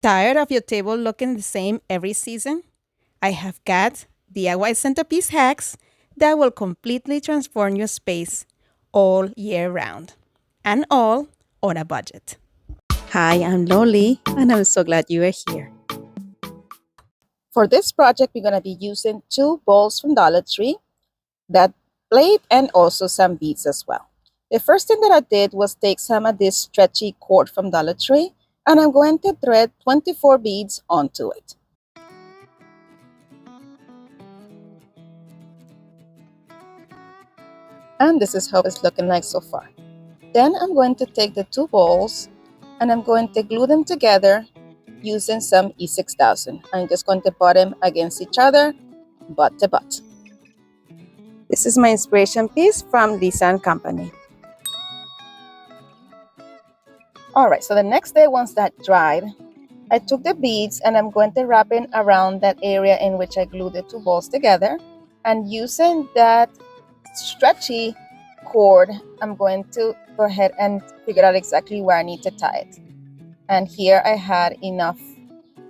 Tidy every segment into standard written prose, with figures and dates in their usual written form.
Tired of your table looking the same every season? I have got DIY centerpiece hacks that will completely transform your space all year round, and all on a budget. Hi, I'm Loli, and I'm so glad you are here. For this project, we're going to be using two bowls from Dollar Tree, that plate, and also some beads as well. The first thing that I did was take some of this stretchy cord from Dollar Tree, and I'm going to thread 24 beads onto it. And this is how it's looking like so far. Then I'm going to take the two bowls and I'm going to glue them together using some E6000. I'm just going to put them against each other, butt to butt. This is my inspiration piece from Lisa and Company. Alright, so the next day, once that dried, I took the beads and I'm going to wrap it around that area in which I glued the two balls together. And using that stretchy cord, I'm going to go ahead and figure out exactly where I need to tie it. And here I had enough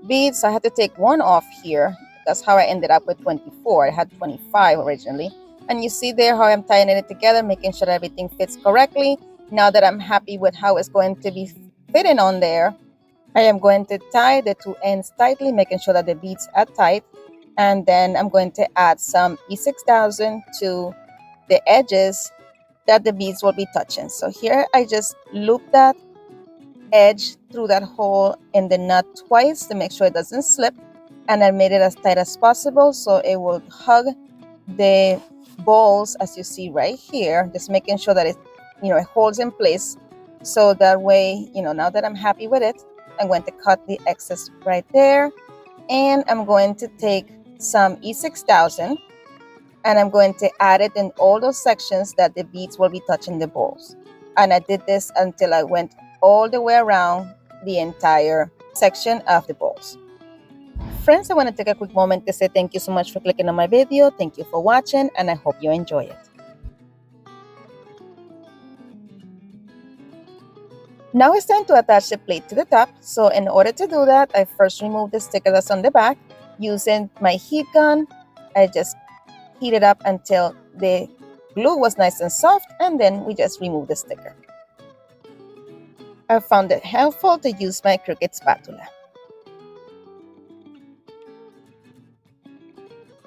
beads, so I had to take one off here. That's how I ended up with 24. I had 25 originally. And you see there how I'm tying it together, making sure that everything fits correctly. Now that I'm happy with how it's going to be fitting on there, I am going to tie the two ends tightly, making sure that the beads are tight. And then I'm going to add some E6000 to the edges that the beads will be touching. So here I just loop that edge through that hole in the nut twice to make sure it doesn't slip, and I made it as tight as possible so it will hug the balls, as you see right here, just making sure that it holds in place. So that way, now that I'm happy with it, I'm going to cut the excess right there, and I'm going to take some E6000 and I'm going to add it in all those sections that the beads will be touching the balls. And I did this until I went all the way around the entire section of the balls. Friends, I want to take a quick moment to say thank you so much for clicking on my video. Thank you for watching, and I hope you enjoy it. Now it's time to attach the plate to the top. So in order to do that, I first remove the sticker that's on the back. Using my heat gun, I just heat it up until the glue was nice and soft, and then we just remove the sticker. I found it helpful to use my crooked spatula.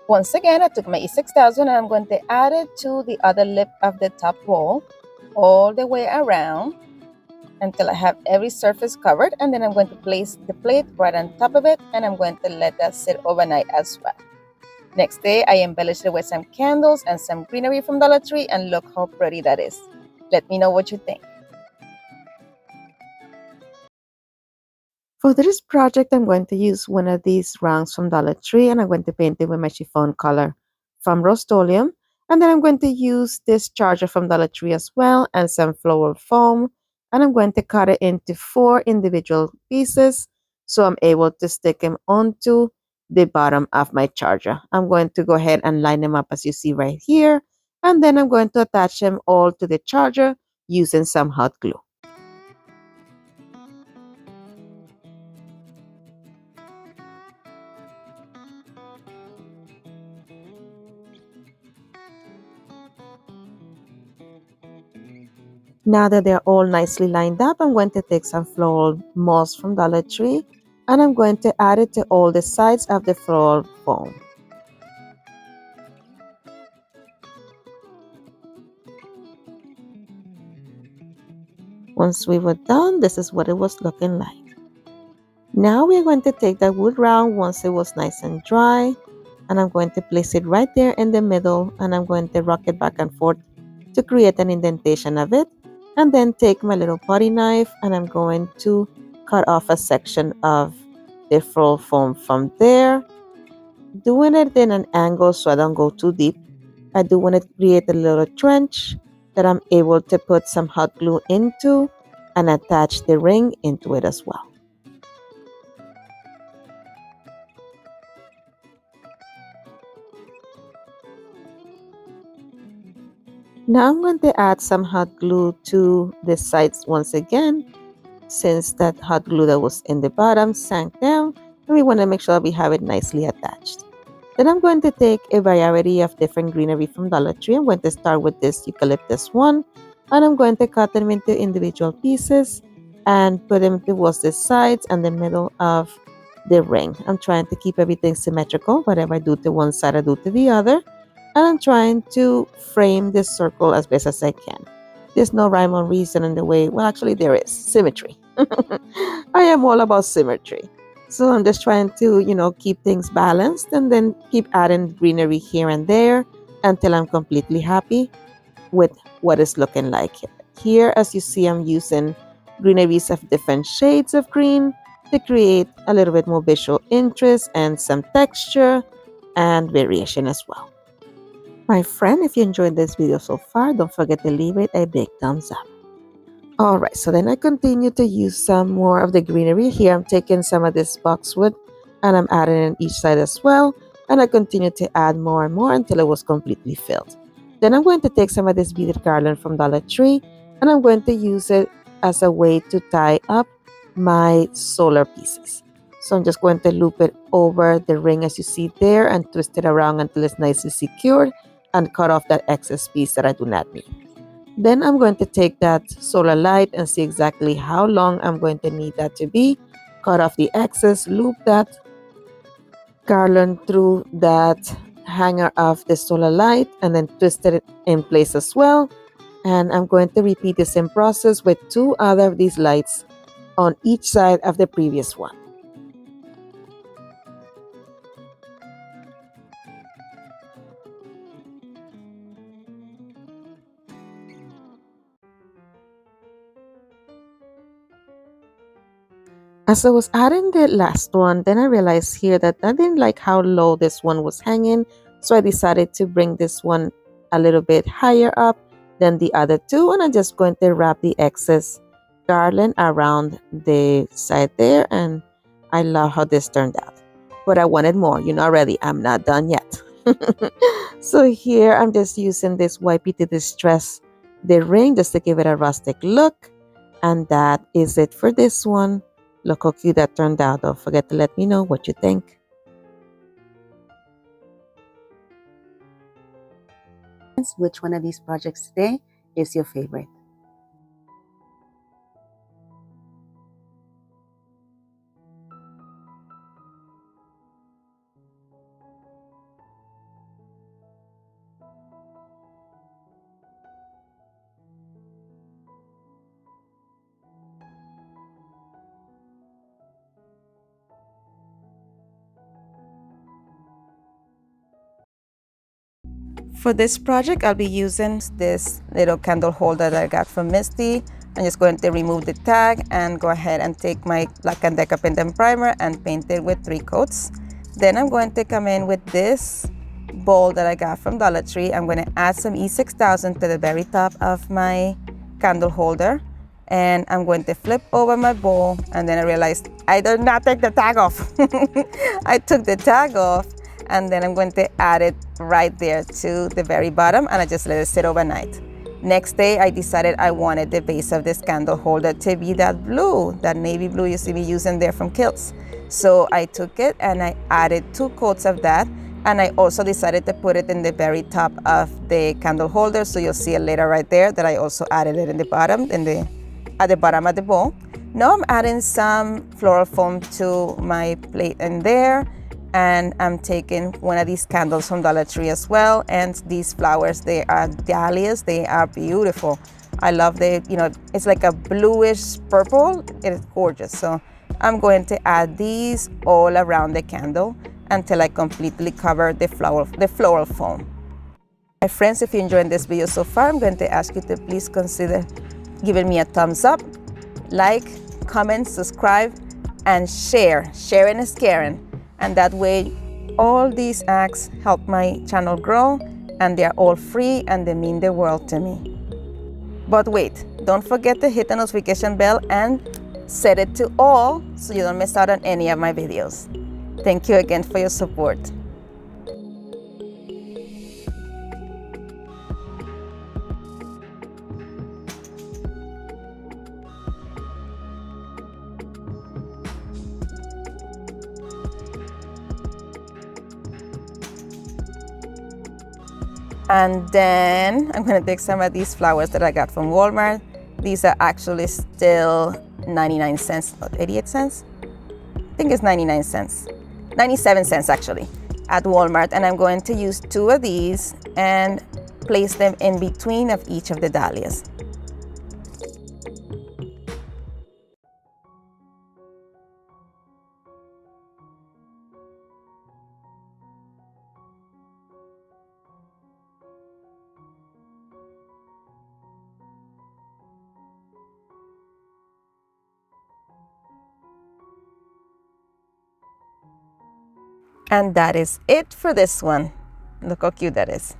Once again, I took my E6000 and I'm going to add it to the other lip of the top bowl all the way around until I have every surface covered, and then I'm going to place the plate right on top of it, and I'm going to let that sit overnight as well. Next day, I embellished it with some candles and some greenery from Dollar Tree, and look how pretty that is. Let me know what you think. For this project, I'm going to use one of these rounds from Dollar Tree, and I'm going to paint it with my chiffon color from Rust-Oleum. And then I'm going to use this charger from Dollar Tree as well, and some floral foam. And I'm going to cut it into 4 individual pieces so I'm able to stick them onto the bottom of my charger. I'm going to go ahead and line them up as you see right here. And then I'm going to attach them all to the charger using some hot glue. Now that they're all nicely lined up, I'm going to take some floral moss from Dollar Tree and I'm going to add it to all the sides of the floral foam. Once we were done, this is what it was looking like. Now we're going to take that wood round once it was nice and dry, and I'm going to place it right there in the middle, and I'm going to rock it back and forth to create an indentation of it. And then take my little putty knife and I'm going to cut off a section of the floral foam from there, doing it in an angle so I don't go too deep. I do want to create a little trench that I'm able to put some hot glue into and attach the ring into it as well. Now I'm going to add some hot glue to the sides once again since that hot glue that was in the bottom sank down, and we want to make sure that we have it nicely attached. Then I'm going to take a variety of different greenery from Dollar Tree. I'm going to start with this eucalyptus one, and I'm going to cut them into individual pieces and put them towards the sides and the middle of the ring. I'm trying to keep everything symmetrical. Whatever I do to one side, I do to the other. And I'm trying to frame this circle as best as I can. There's no rhyme or reason in the way, well, actually, there is symmetry. I am all about symmetry. So I'm just trying to, keep things balanced and then keep adding greenery here and there until I'm completely happy with what it's looking like. Here, as you see, I'm using greeneries of different shades of green to create a little bit more visual interest and some texture and variation as well. My friend, if you enjoyed this video so far, don't forget to leave it a big thumbs up. Alright, so then I continue to use some more of the greenery. Here I'm taking some of this boxwood and I'm adding it on each side as well. And I continue to add more and more until it was completely filled. Then I'm going to take some of this beaded garland from Dollar Tree and I'm going to use it as a way to tie up my solar pieces. So I'm just going to loop it over the ring as you see there and twist it around until it's nicely secured and cut off that excess piece that I do not need. Then I'm going to take that solar light and see exactly how long I'm going to need that to be. Cut off the excess, loop that garland through that hanger of the solar light and then twist it in place as well. And I'm going to repeat the same process with 2 other of these lights on each side of the previous one. As I was adding the last one, then I realized here that I didn't like how low this one was hanging, so I decided to bring this one a little bit higher up than the other 2, and I'm just going to wrap the excess garland around the side there, and I love how this turned out. But I wanted more, already, I'm not done yet. So here I'm just using this wipey to distress the ring just to give it a rustic look, and that is it for this one. Look how cute that turned out. Don't forget to let me know what you think. Which one of these projects today is your favorite? For this project, I'll be using this little candle holder that I got from Misty. I'm just going to remove the tag and go ahead and take my Black & Decker paint and primer and paint it with 3 coats. Then I'm going to come in with this bowl that I got from Dollar Tree. I'm going to add some E6000 to the very top of my candle holder. And I'm going to flip over my bowl, and then I realized I did not take the tag off. I took the tag off, and then I'm going to add it right there to the very bottom, and I just let it sit overnight. Next day, I decided I wanted the base of this candle holder to be that blue, that navy blue you see me using there from Kilts. So I took it and I added 2 coats of that, and I also decided to put it in the very top of the candle holder, so you'll see it later right there that I also added it in the bottom, at the bottom of the bowl. Now I'm adding some floral foam to my plate in there, and I'm taking one of these candles from Dollar Tree as well. And these flowers, they are dahlias. They are beautiful. I love it's like a bluish purple. It is gorgeous. So I'm going to add these all around the candle until I completely cover the floral foam. My friends, if you enjoyed this video so far, I'm going to ask you to please consider giving me a thumbs up, like, comment, subscribe, and share. Sharing is caring. And that way, all these acts help my channel grow, and they're all free and they mean the world to me. But wait, don't forget to hit the notification bell and set it to all so you don't miss out on any of my videos. Thank you again for your support. And then I'm gonna take some of these flowers that I got from Walmart. These are actually still 99 cents, not 88 cents. I think it's 99 cents, 97 cents actually, at Walmart. And I'm going to use 2 of these and place them in between of each of the dahlias. And that is it for this one. Look how cute that is.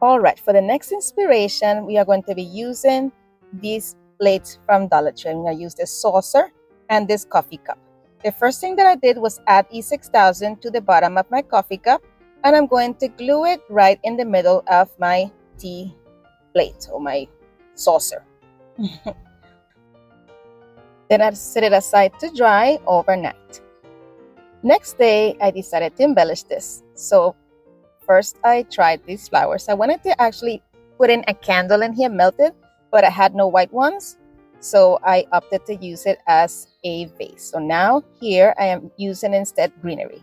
All right, for the next inspiration, we are going to be using these plates from Dollar Tree. I'm going to use this saucer and this coffee cup. The first thing that I did was add E6000 to the bottom of my coffee cup, and I'm going to glue it right in the middle of my tea plate or my saucer. Then I set it aside to dry overnight. Next day, I decided to embellish this. So first, I tried these flowers. I wanted to actually put in a candle in here, melted, but I had no white ones. So I opted to use it as a vase. So now here I am using instead greenery.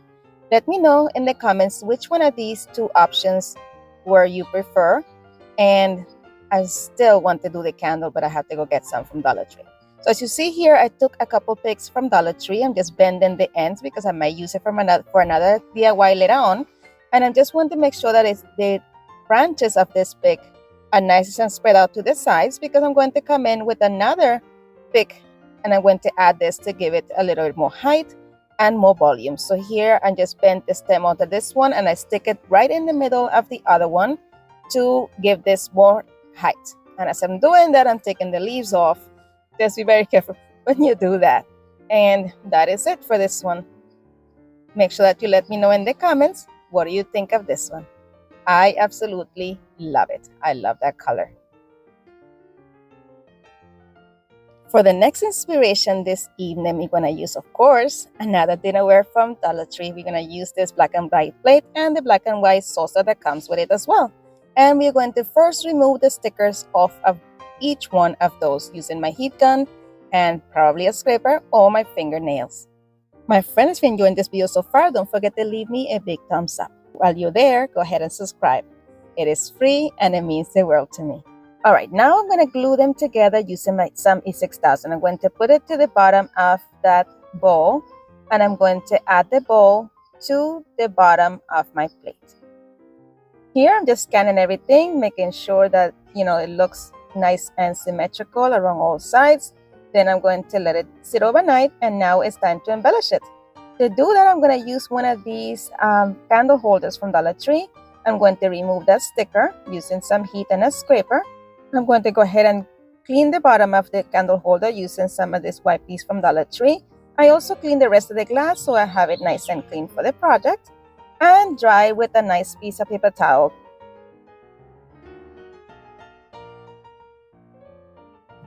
Let me know in the comments which one of these 2 options were you prefer. And I still want to do the candle, but I have to go get some from Dollar Tree. So as you see here, I took a couple picks from Dollar Tree. I'm just bending the ends because I might use it for another DIY later on. And I just want to make sure that the branches of this pick are nice and spread out to the sides, because I'm going to come in with another pick and I'm going to add this to give it a little bit more height and more volume. So here I just bend the stem onto this one and I stick it right in the middle of the other one to give this more height. And as I'm doing that, I'm taking the leaves off. Just be very careful when you do that. And that is it for this one. Make sure that you let me know in the comments, what do you think of this one? I absolutely love it. I love that color. For the next inspiration this evening, we're going to use, of course, another dinnerware from Dollar Tree. We're going to use this black and white plate and the black and white saucer that comes with it as well. And we're going to first remove the stickers off of each one of those using my heat gun and probably a scraper or my fingernails. My friends, if you're enjoying this video so far, don't forget to leave me a big thumbs up. While you're there, go ahead and subscribe. It is free and it means the world to me. All right, now I'm going to glue them together using some E6000. I'm going to put it to the bottom of that bowl, and I'm going to add the bowl to the bottom of my plate. Here, I'm just scanning everything, making sure that, it looks nice and symmetrical around all sides. Then I'm going to let it sit overnight, and now it's time to embellish it. To do that, I'm going to use one of these candle holders from Dollar Tree. I'm going to remove that sticker using some heat and a scraper. I'm going to go ahead and clean the bottom of the candle holder using some of this white piece from Dollar Tree. I also clean the rest of the glass so I have it nice and clean for the project, and dry with a nice piece of paper towel.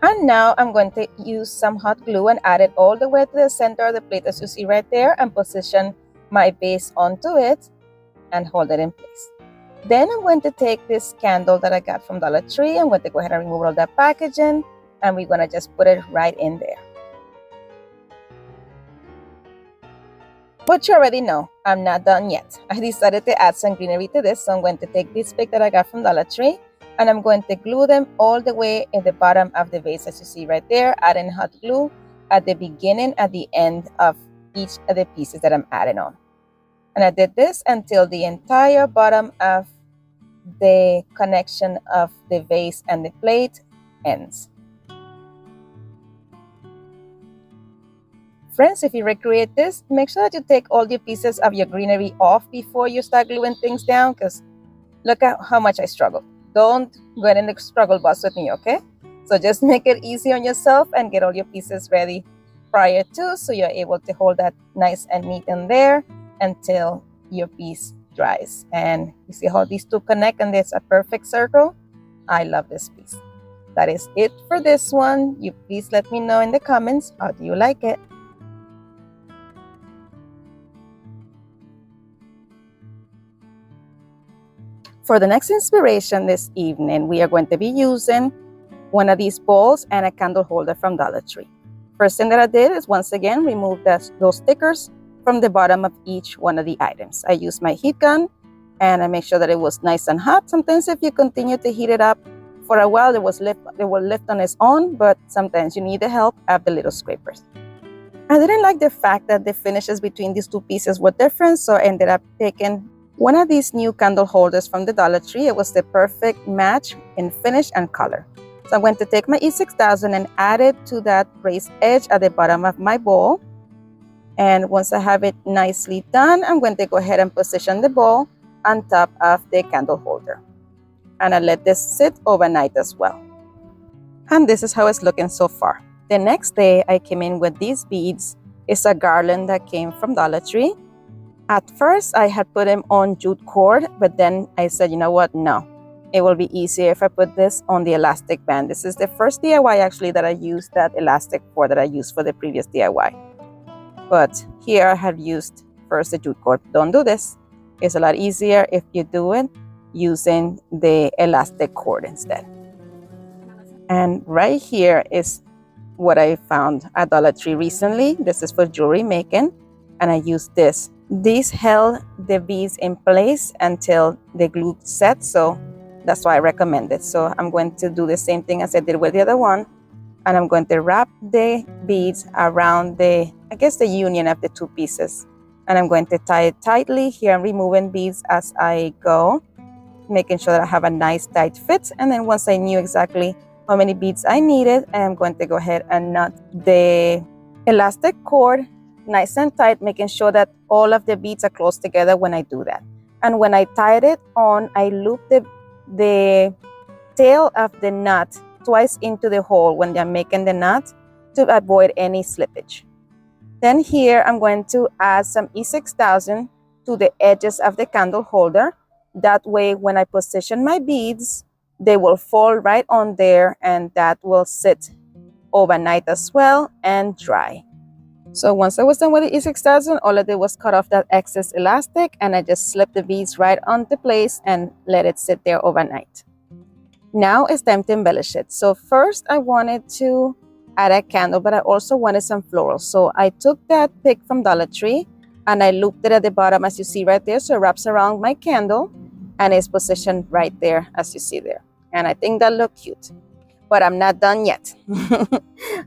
And now I'm going to use some hot glue and add it all the way to the center of the plate, as you see right there, and position my base onto it and hold it in place. Then I'm going to take this candle that I got from Dollar Tree. I'm going to go ahead and remove all that packaging, and we're going to just put it right in there. But you already know, I'm not done yet. I decided to add some greenery to this, so I'm going to take this pick that I got from Dollar Tree, and I'm going to glue them all the way at the bottom of the vase, as you see right there, adding hot glue at the beginning, at the end of each of the pieces that I'm adding on. And I did this until the entire bottom of the connection of the vase and the plate ends. Friends, if you recreate this, make sure that you take all your pieces of your greenery off before you start gluing things down, because look at how much I struggle. Don't go in the struggle bus with me, okay? So just make it easy on yourself and get all your pieces ready prior to, so you're able to hold that nice and neat in there. until your piece dries. And you see how these two connect and there's a perfect circle? I love this piece. That is it for this one. You please let me know in the comments, how do you like it? For the next inspiration this evening, we are going to be using one of these bowls and a candle holder from Dollar Tree. First thing that I did is once again remove those stickers from the bottom of each one of the items. I used my heat gun and I make sure that it was nice and hot. Sometimes if you continue to heat it up for a while, it will lift on its own, but sometimes you need the help of the little scrapers. I didn't like the fact that the finishes between these two pieces were different, so I ended up taking one of these new candle holders from the Dollar Tree. It was the perfect match in finish and color. So I'm going to take my E6000 and add it to that raised edge at the bottom of my bowl. And once I have it nicely done, I'm going to go ahead and position the bowl on top of the candle holder. And I let this sit overnight as well. And this is how it's looking so far. The next day, I came in with these beads. It's a garland that came from Dollar Tree. At first, I had put them on jute cord, but then I said, you know what, no. It will be easier if I put this on the elastic band. This is the first DIY actually that I used that elastic for that I used for the previous DIY. But here I have used first the jute cord. Don't do this. It's a lot easier if you do it using the elastic cord instead. And right here is what I found at Dollar Tree recently. This is for jewelry making, and I used this. These held the beads in place until the glue set, so that's why I recommend it. So I'm going to do the same thing as I did with the other one, and I'm going to wrap the beads around the union of the two pieces. And I'm going to tie it tightly. Here I'm removing beads as I go, making sure that I have a nice tight fit. And then once I knew exactly how many beads I needed, I'm going to go ahead and knot the elastic cord nice and tight, making sure that all of the beads are close together when I do that. And when I tied it on, I looped the tail of the knot twice into the hole when I'm making the knot to avoid any slippage. Then here I'm going to add some E6000 to the edges of the candle holder. That way when I position my beads, they will fall right on there, and that will sit overnight as well and dry. So once I was done with the E6000, all I did was cut off that excess elastic, and I just slipped the beads right onto place and let it sit there overnight. Now it's time to embellish it. So first I wanted to add a candle, but I also wanted some florals. So I took that pick from Dollar Tree and I looped it at the bottom as you see right there. So it wraps around my candle and is positioned right there as you see there. And I think that looked cute. But I'm not done yet.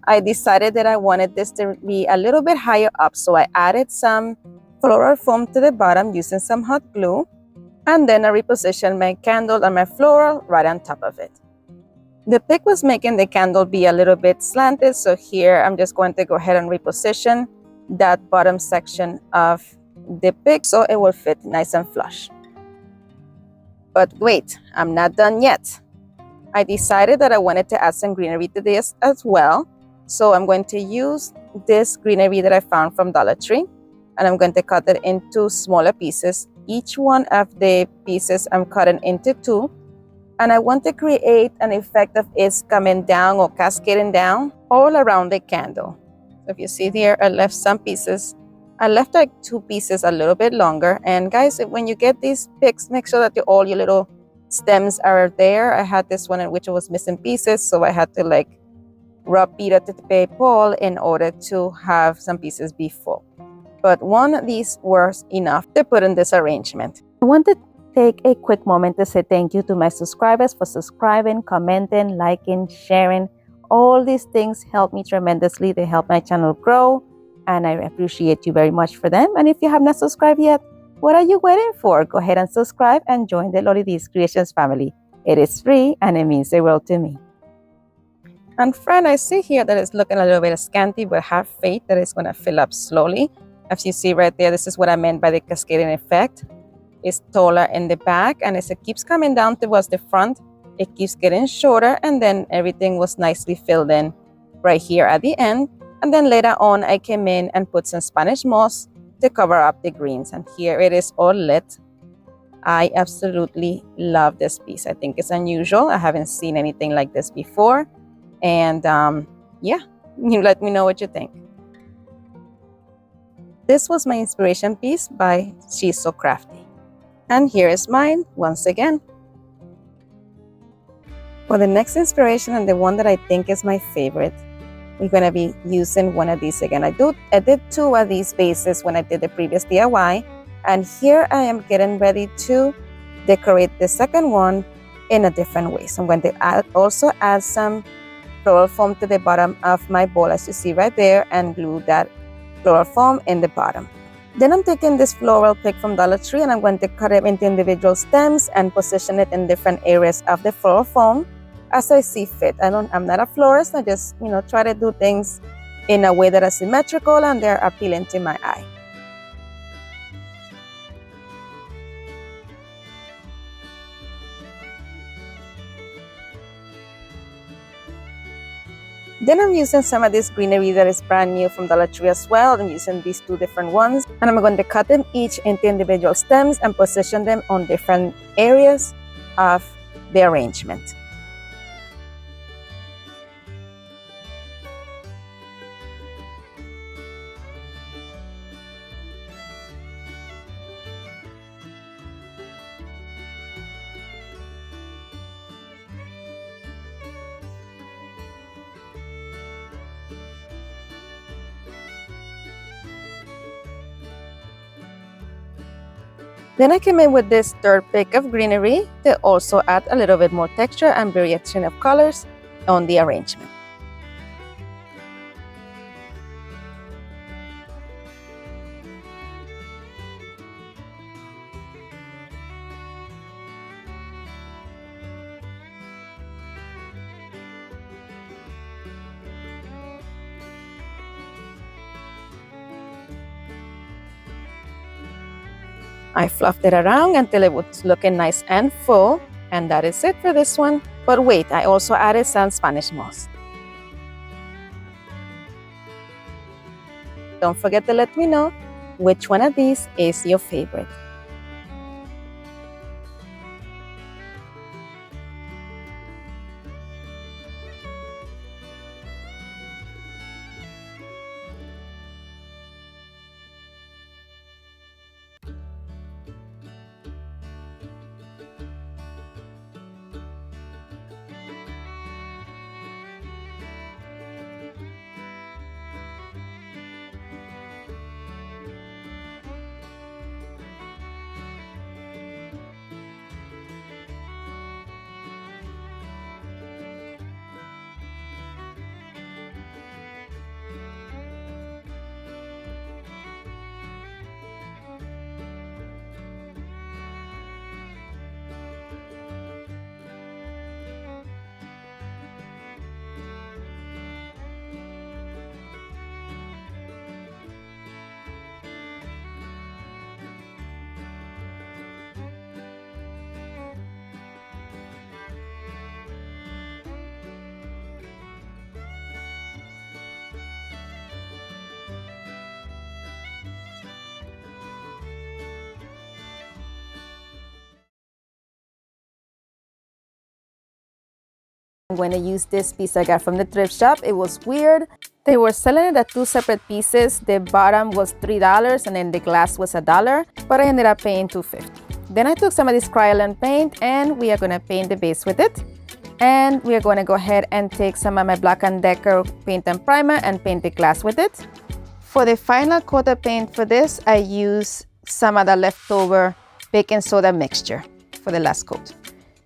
I decided that I wanted this to be a little bit higher up, so I added some floral foam to the bottom using some hot glue, and then I repositioned my candle and my floral right on top of it. The pick was making the candle be a little bit slanted, so here I'm just going to go ahead and reposition that bottom section of the pick so it will fit nice and flush. But wait, I'm not done yet. I decided that I wanted to add some greenery to this as well. So I'm going to use this greenery that I found from Dollar Tree, and I'm going to cut it into smaller pieces. Each one of the pieces I'm cutting into two, and I want to create an effect of it coming down or cascading down all around the candle. So if you see there, I left some pieces. I left like two pieces a little bit longer. And guys, when you get these picks, make sure that all your little stems are there. I had this one in which it was missing pieces, so I had to like rub Peter to the paper in order to have some pieces be full. But one of these was enough to put in this arrangement. I want to take a quick moment to say thank you to my subscribers for subscribing, commenting, liking, sharing. All these things help me tremendously. They help my channel grow, and I appreciate you very much for them. And if you have not subscribed yet, what are you waiting for? Go ahead and subscribe and join the Loli D's Creations family. It is free and it means the world to me. And friend, I see here that it's looking a little bit scanty, but have faith that it's going to fill up slowly. As you see right there, this is what I meant by the cascading effect. It's taller in the back, and as it keeps coming down towards the front, it keeps getting shorter, and then everything was nicely filled in right here at the end. And then later on, I came in and put some Spanish moss to cover up the greens. And here it is all lit. I absolutely love this piece. I think it's unusual. I haven't seen anything like this before. And yeah, you let me know what you think. This was my inspiration piece by She's So Crafty. And here is mine once again. For the next inspiration, and the one that I think is my favorite, we're going to be using one of these again. I did 2 of these bases when I did the previous DIY. And here I am getting ready to decorate the second one in a different way. So I'm going to also add some floral foam to the bottom of my bowl, as you see right there, and glue that floral foam in the bottom. Then I'm taking this floral pick from Dollar Tree and I'm going to cut it into individual stems and position it in different areas of the floral foam as I see fit. I'm not a florist. I just, try to do things in a way that is symmetrical and they're appealing to my eye. Then I'm using some of this greenery that is brand new from Dollar Tree as well. I'm using these 2 different ones. And I'm going to cut them each into individual stems and position them on different areas of the arrangement. Then I came in with this 3rd pick of greenery to also add a little bit more texture and variation of colors on the arrangement. I fluffed it around until it was looking nice and full, and that is it for this one. But wait, I also added some Spanish moss. Don't forget to let me know which one of these is your favorite. I'm going to use this piece I got from the thrift shop. It was weird. They were selling it at 2 separate pieces. The bottom was $3 and then the glass was $1, but I ended up paying $2.50. Then I took some of this Kryolan paint and we are going to paint the base with it. And we are going to go ahead and take some of my Black & Decker paint and primer and paint the glass with it. For the final coat of paint for this, I use some of the leftover baking soda mixture for the last coat.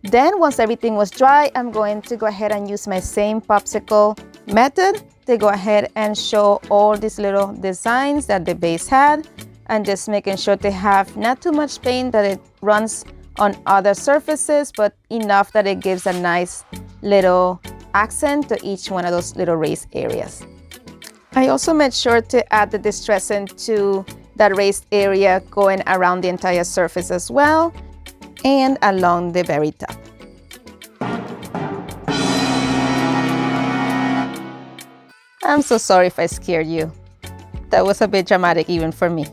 Then once everything was dry, I'm going to go ahead and use my same popsicle method to go ahead and show all these little designs that the base had, and just making sure to have not too much paint that it runs on other surfaces, but enough that it gives a nice little accent to each one of those little raised areas. I also made sure to add the distressant to that raised area going around the entire surface as well, and along the very top. I'm so sorry if I scared you. That was a bit dramatic even for me.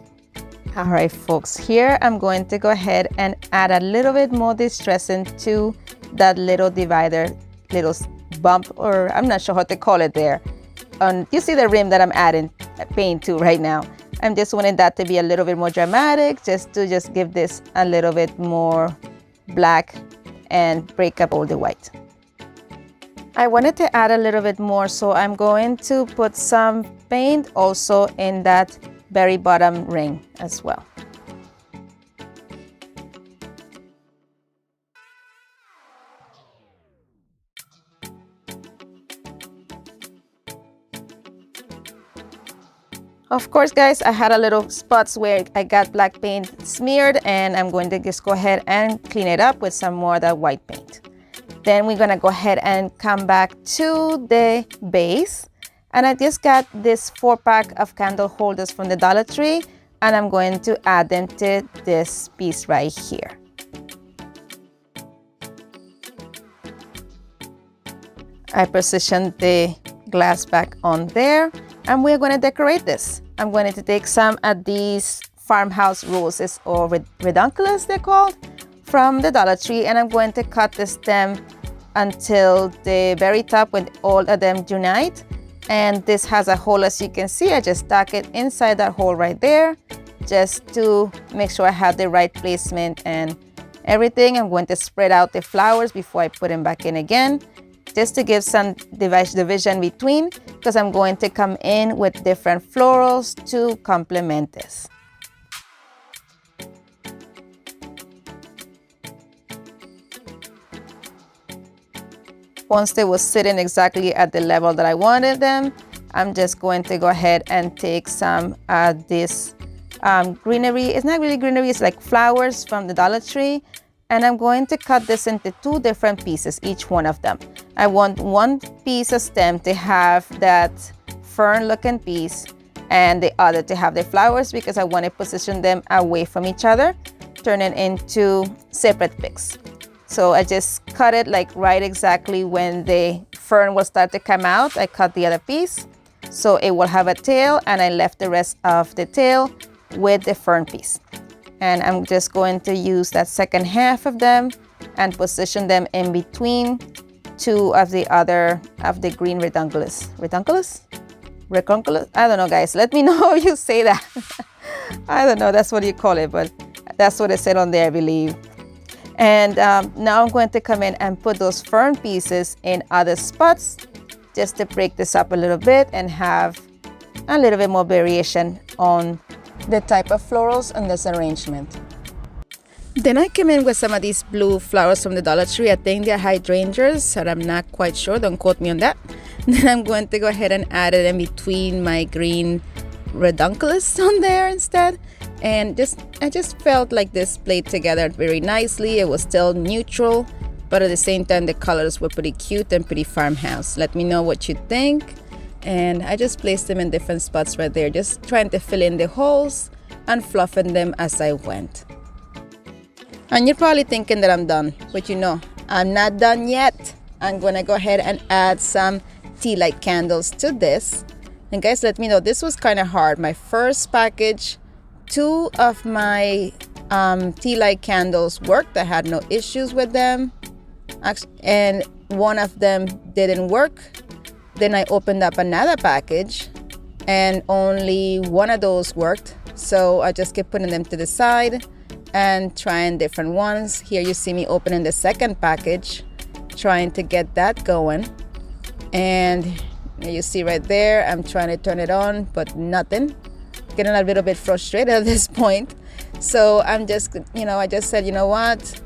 All right, folks, here I'm going to go ahead and add a little bit more distressing to that little divider, little bump, or I'm not sure what to call it there. You see the rim that I'm adding paint to right now. I'm just wanting that to be a little bit more dramatic, just to give this a little bit more black and break up all the white. I wanted to add a little bit more, so I'm going to put some paint also in that very bottom ring as well. Of course, guys, I had a little spots where I got black paint smeared, and I'm going to just go ahead and clean it up with some more of that white paint. Then we're gonna go ahead and come back to the base. And I just got this 4-pack of candle holders from the Dollar Tree, and I'm going to add them to this piece right here. I positioned the glass back on there, and we're going to decorate this. I'm going to take some of these farmhouse roses, or redunculus they're called, from the Dollar Tree, and I'm going to cut the stem until the very top with all of them unite. And this has a hole, as you can see. I just stuck it inside that hole right there, just to make sure I have the right placement and everything. I'm going to spread out the flowers before I put them back in again, just to give some division between, because I'm going to come in with different florals to complement this. Once they were sitting exactly at the level that I wanted them, I'm just going to go ahead and take some of this greenery. It's not really greenery, it's like flowers from the Dollar Tree. And I'm going to cut this into 2 different pieces, each one of them. I want one piece of stem to have that fern looking piece, and the other to have the flowers, because I want to position them away from each other, turn it into separate picks. So I just cut it like right exactly when the fern will start to come out. I cut the other piece, so it will have a tail, and I left the rest of the tail with the fern piece. And I'm just going to use that second half of them and position them in between 2 of the other of the green redunculus. Recunculus? I don't know, guys. Let me know how you say that. I don't know. That's what you call it, but that's what it said on there, I believe. And now I'm going to come in and put those fern pieces in other spots, just to break this up a little bit and have a little bit more variation on the type of florals in this arrangement. Then I came in with some of these blue flowers from the Dollar Tree. I think they're hydrangeas, but I'm not quite sure. Don't quote me on that. Then I'm going to go ahead and add it in between my green redunculus on there instead. And I just felt like this played together very nicely. It was still neutral, but at the same time the colors were pretty cute and pretty farmhouse. Let me know what you think. And I just placed them in different spots right there, just trying to fill in the holes and fluffing them as I went. And you're probably thinking that I'm done, but you know, I'm not done yet. I'm gonna go ahead and add some tea light candles to this. And guys, let me know, this was kind of hard. My first package, 2 of my tea light candles worked. I had no issues with them. And 1 of them didn't work. Then I opened up another package and only 1 of those worked. So I just kept putting them to the side and trying different ones. Here you see me opening the second package, trying to get that going. And you see right there, I'm trying to turn it on, but nothing. Getting a little bit frustrated at this point. So I'm just, I just said, you know what?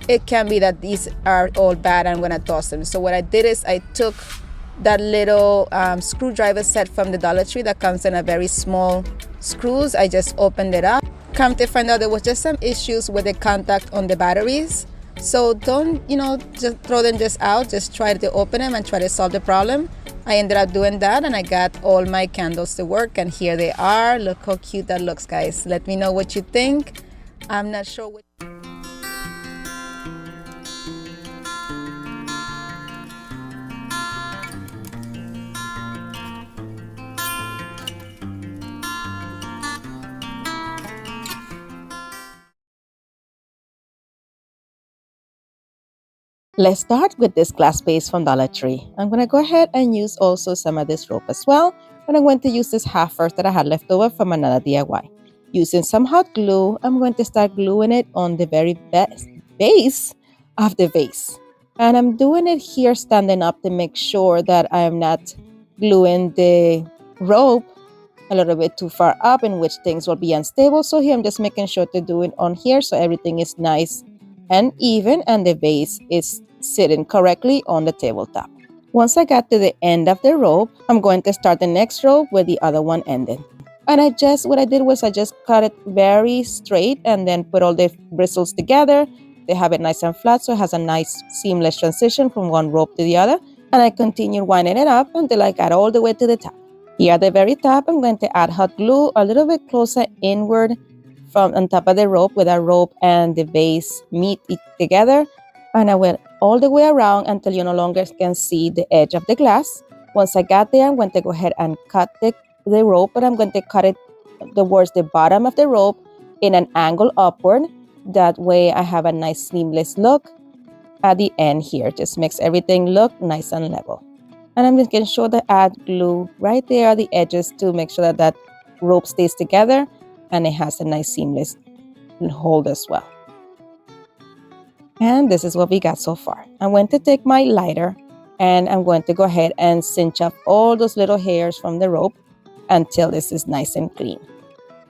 It can be that these are all bad. I'm gonna toss them. So what I did is I took that little screwdriver set from the Dollar Tree that comes in a very small screws. I just opened it up. Come to find out there was just some issues with the contact on the batteries. So don't, just throw them just out. Just try to open them and try to solve the problem. I ended up doing that, and I got all my candles to work, and here they are. Look how cute that looks, guys. Let me know what you think. I'm not sure what Let's start with this glass base from Dollar Tree. I'm going to go ahead and use also some of this rope as well. And I'm going to use this half first that I had left over from another DIY. Using some hot glue, I'm going to start gluing it on the very base of the vase. And I'm doing it here standing up to make sure that I'm not gluing the rope a little bit too far up, in which things will be unstable. So here I'm just making sure to do it on here so everything is nice and even and the vase is sitting correctly on the tabletop. Once I got to the end of the rope, I'm going to start the next rope where the other one ended. And what I did was I just cut it very straight and then put all the bristles together. They have it nice and flat, so it has a nice seamless transition from one rope to the other. And I continued winding it up until I got all the way to the top. Here at the very top, I'm going to add hot glue a little bit closer inward from on top of the rope where that rope and the base meet together. And I went all the way around until you no longer can see the edge of the glass. Once I got there, I'm going to go ahead and cut the rope, but I'm going to cut it towards the bottom of the rope in an angle upward. That way I have a nice seamless look at the end here. Just makes everything look nice and level. And I'm just going to show the add glue right there at the edges to make sure that rope stays together and it has a nice seamless hold as well. And this is what we got so far. I'm going to take my lighter and I'm going to go ahead and cinch up all those little hairs from the rope until this is nice and clean.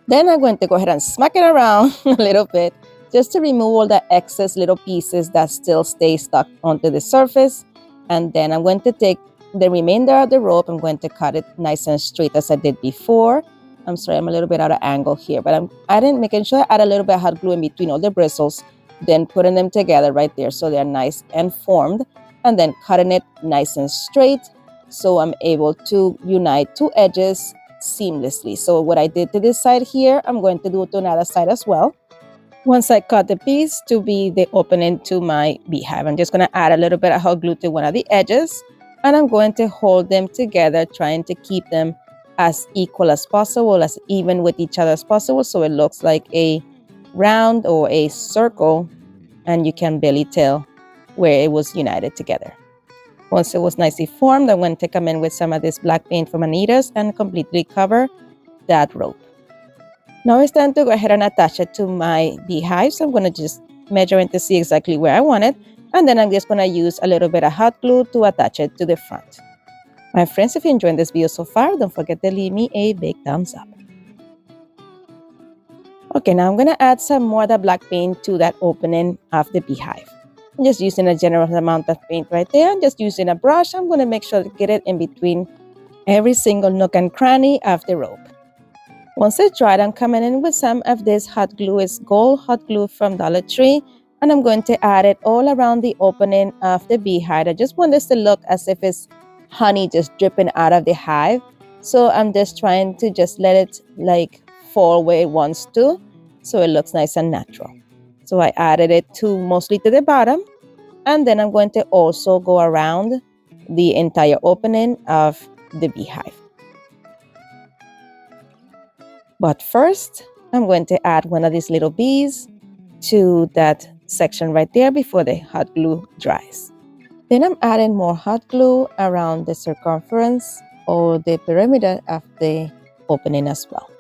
Then I'm going to go ahead and smack it around a little bit just to remove all the excess little pieces that still stay stuck onto the surface. And then I'm going to take the remainder of the rope. I'm going to cut it nice and straight as I did before. I'm sorry, I'm a little bit out of angle here, but making sure I add a little bit of hot glue in between all the bristles, then putting them together right there so they're nice and formed, and then cutting it nice and straight so I'm able to unite two edges seamlessly. So what I did to this side here, I'm going to do to another side as well. Once I cut the piece to be the opening to my beehive, I'm just going to add a little bit of hot glue to one of the edges, and I'm going to hold them together, trying to keep them as equal as possible, as even with each other as possible, so it looks like a round or a circle, and you can barely tell where it was united together. Once it was nicely formed, I'm going to come in with some of this black paint from Anita's and completely cover that rope. Now it's time to go ahead and attach it to my beehive. So I'm going to just measure it to see exactly where I want it. And then I'm just going to use a little bit of hot glue to attach it to the front. My friends, if you enjoyed this video so far, don't forget to leave me a big thumbs up. Okay, now I'm going to add some more of the black paint to that opening of the beehive. I'm just using a generous amount of paint right there. And just using a brush, I'm going to make sure to get it in between every single nook and cranny of the rope. Once it's dried, I'm coming in with some of this hot glue. It's gold hot glue from Dollar Tree. And I'm going to add it all around the opening of the beehive. I just want this to look as if it's honey just dripping out of the hive. So I'm just trying to just let it like fall where it wants to, so it looks nice and natural. So I added it mostly to the bottom, and then I'm going to also go around the entire opening of the beehive. But first, I'm going to add one of these little bees to that section right there before the hot glue dries. Then I'm adding more hot glue around the circumference or the perimeter of the opening as well.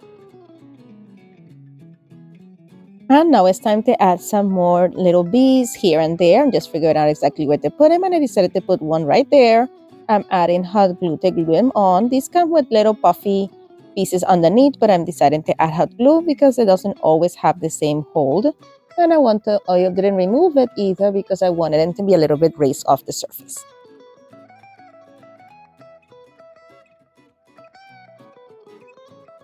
And now it's time to add some more little bees here and there. I'm just figuring out exactly where to put them, and I decided to put one right there. I'm adding hot glue to glue them on. These come with little puffy pieces underneath, but I'm deciding to add hot glue because it doesn't always have the same hold. And I didn't remove it either because I wanted them to be a little bit raised off the surface.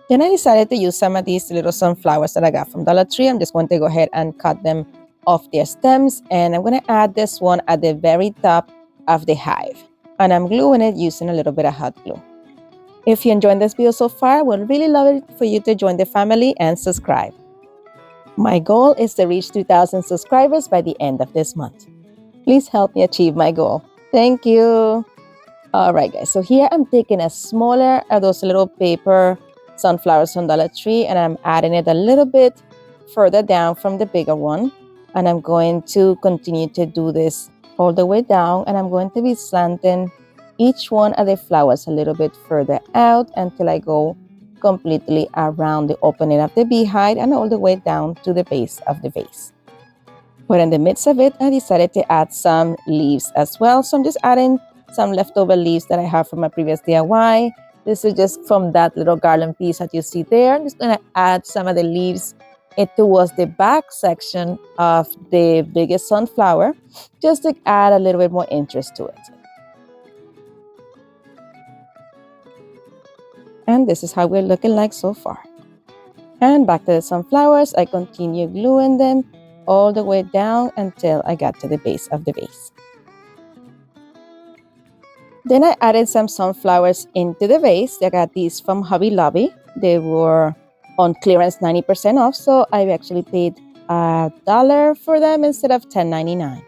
Then I decided to use some of these little sunflowers that I got from Dollar Tree. I'm just going to go ahead and cut them off their stems. And I'm going to add this one at the very top of the hive. And I'm gluing it using a little bit of hot glue. If you enjoyed this video so far, I would really love it for you to join the family and subscribe. My goal is to reach 2,000 subscribers by the end of this month. Please help me achieve my goal. Thank you. All right, guys. So here I'm taking a smaller of those little paper sunflowers from Dollar Tree, and I'm adding it a little bit further down from the bigger one. And I'm going to continue to do this all the way down, and I'm going to be slanting each one of the flowers a little bit further out until I go completely around the opening of the beehive and all the way down to the base of the vase. But in the midst of it, I decided to add some leaves as well. So I'm just adding some leftover leaves that I have from my previous DIY. This is just from that little garland piece that you see there. I'm just going to add some of the leaves towards the back section of the biggest sunflower, just to add a little bit more interest to it. And this is how we're looking like so far. And back to the sunflowers, I continue gluing them all the way down until I got to the base of the vase. Then I added some sunflowers into the vase. I got these from Hobby Lobby. They were on clearance 90% off, so I actually paid $1 for them instead of $10.99.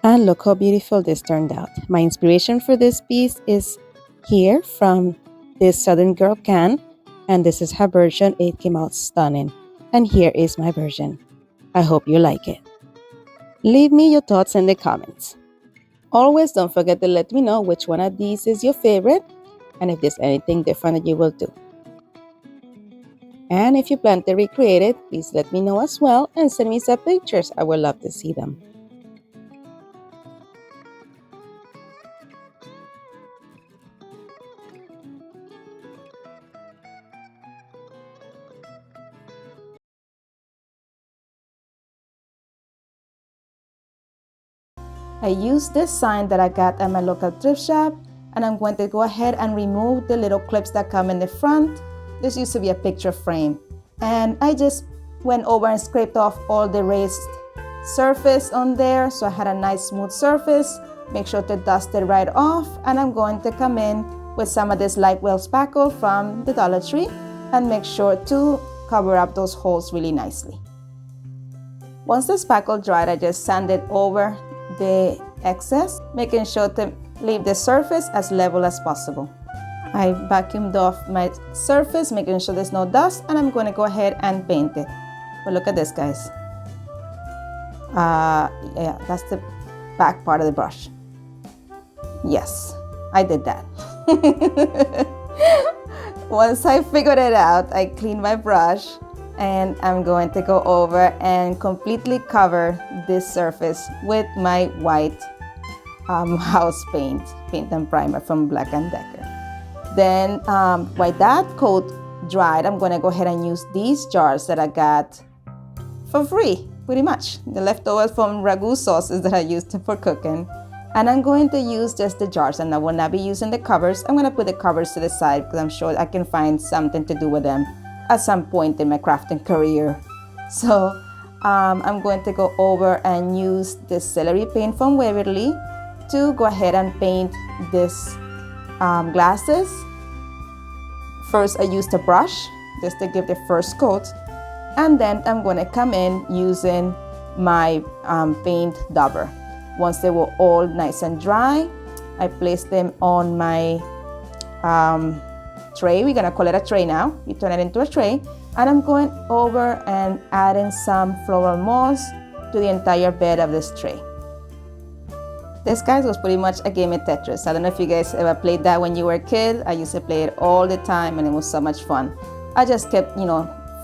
And look how beautiful this turned out. My inspiration for this piece is here from this Southern Girl can, and this is her version. It came out stunning. And here is my version. I hope you like it. Leave me your thoughts in the comments. Always don't forget to let me know which one of these is your favorite and if there's anything different that you will do. And if you plan to recreate it, please let me know as well and send me some pictures. I would love to see them. I used this sign that I got at my local thrift shop, and I'm going to go ahead and remove the little clips that come in the front. This used to be a picture frame, and I just went over and scraped off all the raised surface on there, so I had a nice smooth surface. Make sure to dust it right off, and I'm going to come in with some of this light well spackle from the Dollar Tree and make sure to cover up those holes really nicely. Once the spackle dried, I just sanded over the excess, making sure to leave the surface as level as possible. I vacuumed off my surface, making sure there's no dust, and I'm going to go ahead and paint it. But look at this, guys. Yeah, that's the back part of the brush. Yes, I did that. Once I figured it out, I cleaned my brush, and I'm going to go over and completely cover this surface with my white house paint and primer from Black & Decker. Then while that coat dried, I'm going to go ahead and use these jars that I got for free, pretty much. The leftovers from ragu sauces that I used for cooking. And I'm going to use just the jars, and I will not be using the covers. I'm going to put the covers to the side because I'm sure I can find something to do with them at some point in my crafting career. So I'm going to go over and use the celery paint from Waverly to go ahead and paint this glasses. First I used a brush just to give the first coat, and then I'm going to come in using my paint dauber. Once they were all nice and dry, I placed them on my tray. We're gonna call it a tray now. We turn it into a tray, and I'm going over and adding some floral moss to the entire bed of this tray. This, guys, was pretty much a game of Tetris. I don't know if you guys ever played that when you were a kid. I used to play it all the time, and it was so much fun. I just kept,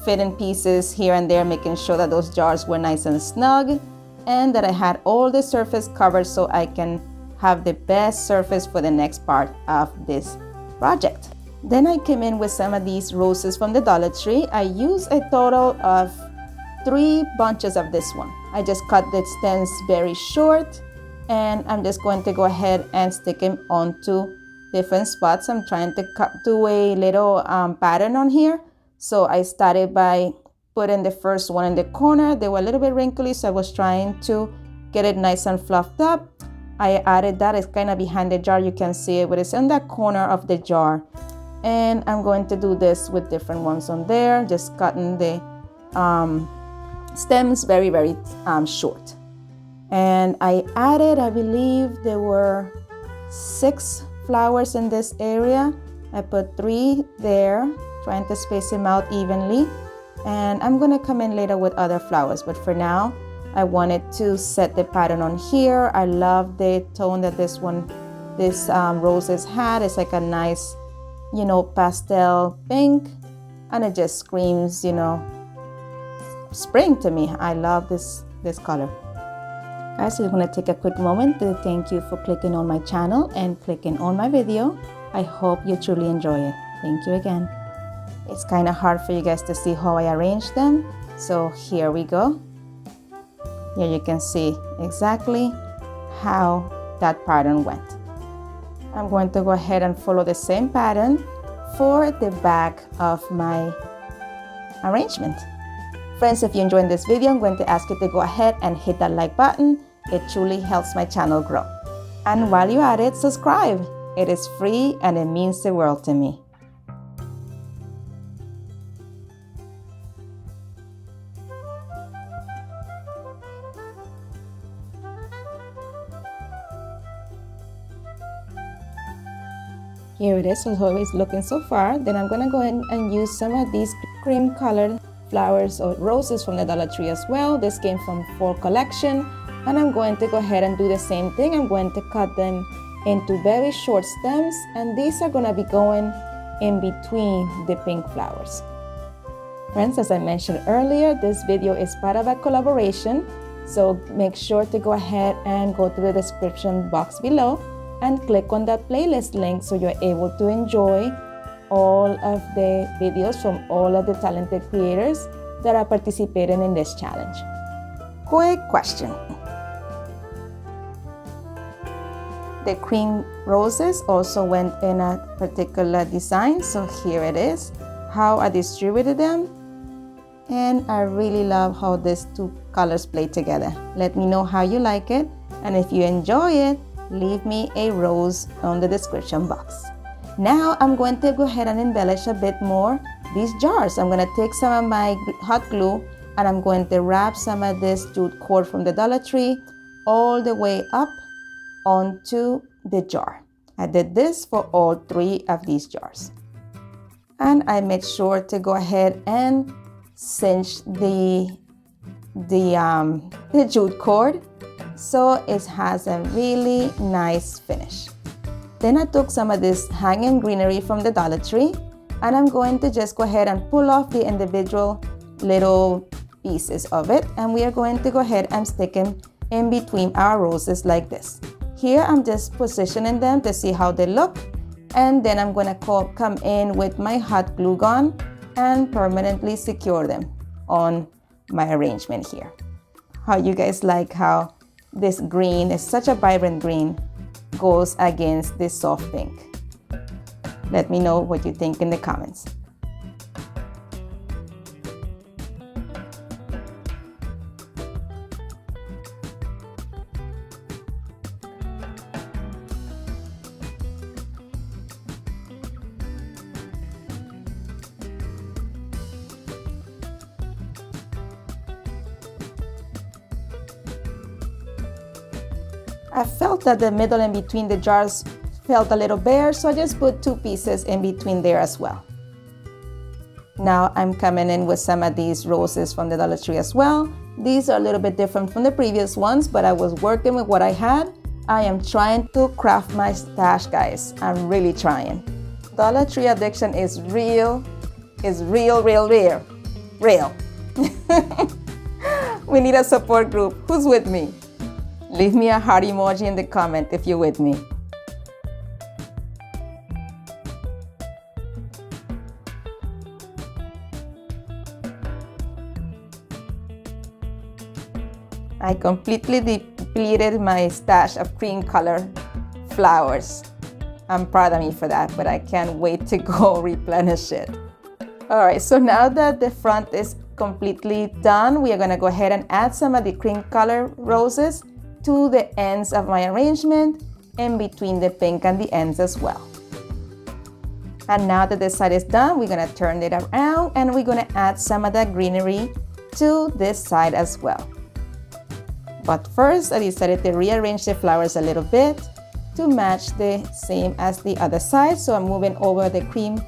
fitting pieces here and there, making sure that those jars were nice and snug, and that I had all the surface covered so I can have the best surface for the next part of this project. Then I came in with some of these roses from the Dollar Tree. I used a total of 3 bunches of this one. I just cut the stems very short, and I'm just going to go ahead and stick them onto different spots. I'm trying to do a little pattern on here. So I started by putting the first one in the corner. They were a little bit wrinkly, so I was trying to get it nice and fluffed up. I added that. It's kind of behind the jar. You can see it, but it's in that corner of the jar. And I'm going to do this with different ones on there, just cutting the stems very, very short. And I added, I believe there were 6 flowers in this area. I put 3 there, trying to space them out evenly. And I'm gonna come in later with other flowers, but for now, I wanted to set the pattern on here. I love the tone that this roses had. It's like a nice, pastel pink, and it just screams, spring to me. I love this color. Guys, I just want to take a quick moment to thank you for clicking on my channel and clicking on my video. I hope you truly enjoy it. Thank you again. It's kind of hard for you guys to see how I arrange them, so here we go. Here you can see exactly how that pattern went. I'm going to go ahead and follow the same pattern for the back of my arrangement. Friends, if you enjoyed this video, I'm going to ask you to go ahead and hit that like button. It truly helps my channel grow. And while you're at it, subscribe. It is free and it means the world to me. Here it is, so it's looking so far. Then I'm going to go in and use some of these cream colored flowers or roses from the Dollar Tree as well. This came from fall collection, and I'm going to go ahead and do the same thing. I'm going to cut them into very short stems, and these are going to be going in between the pink flowers. Friends, as I mentioned earlier, this video is part of a collaboration, so make sure to go ahead and go to the description box below and click on that playlist link so you're able to enjoy all of the videos from all of the talented creators that are participating in this challenge. Quick question. The cream roses also went in a particular design, so here it is, how I distributed them. And I really love how these two colors play together. Let me know how you like it, and if you enjoy it, leave me a rose on the description box. Now I'm going to go ahead and embellish a bit more these jars. I'm going to take some of my hot glue and I'm going to wrap some of this jute cord from the Dollar Tree all the way up onto the jar. I did this for all 3 of these jars. And I made sure to go ahead and cinch the jute cord so it has a really nice finish. Then I took some of this hanging greenery from the Dollar Tree and I'm going to just go ahead and pull off the individual little pieces of it, and we are going to go ahead and stick them in between our roses like this. Here I'm just positioning them to see how they look, and then I'm going to come in with my hot glue gun and permanently secure them on my arrangement here. How you guys like how this green is such a vibrant green goes against this soft pink? Let me know what you think in the comments. I felt that the middle in between the jars felt a little bare, so I just put 2 pieces in between there as well. Now I'm coming in with some of these roses from the Dollar Tree as well. These are a little bit different from the previous ones, but I was working with what I had. I am trying to craft my stash, guys. I'm really trying. Dollar Tree addiction is real. Is real. We need a support group. Who's with me? Leave me a heart emoji in the comment if you're with me. I completely depleted my stash of cream color flowers. I'm proud of me for that, but I can't wait to go replenish it. All right, so now that the front is completely done, we are gonna go ahead and add some of the cream color roses to the ends of my arrangement, in between the pink and the ends as well. And now that this side is done, we're gonna turn it around and we're gonna add some of that greenery to this side as well. But first, I decided to rearrange the flowers a little bit to match the same as the other side. So I'm moving over the cream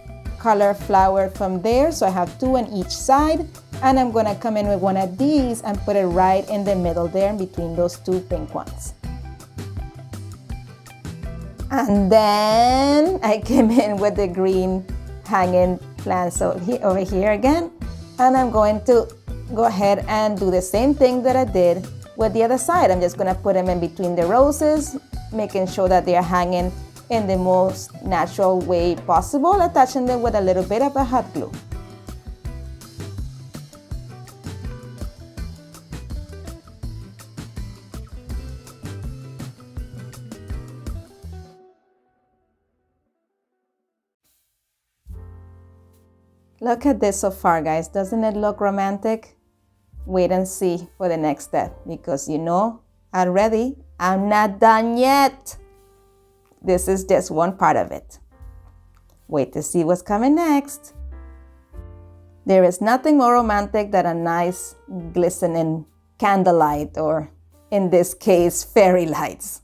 color flower from there. So I have 2 on each side, and I'm gonna come in with one of these and put it right in the middle there in between those 2 pink ones. And then I came in with the green hanging plants over here again, and I'm going to go ahead and do the same thing that I did with the other side. I'm just gonna put them in between the roses, making sure that they are hanging in the most natural way possible, attaching them with a little bit of a hot glue. Look at this so far, guys. Doesn't it look romantic? Wait and see for the next step, because you know already I'm not done yet. This is just one part of it. Wait to see what's coming next. There is nothing more romantic than a nice glistening candlelight, or in this case, fairy lights.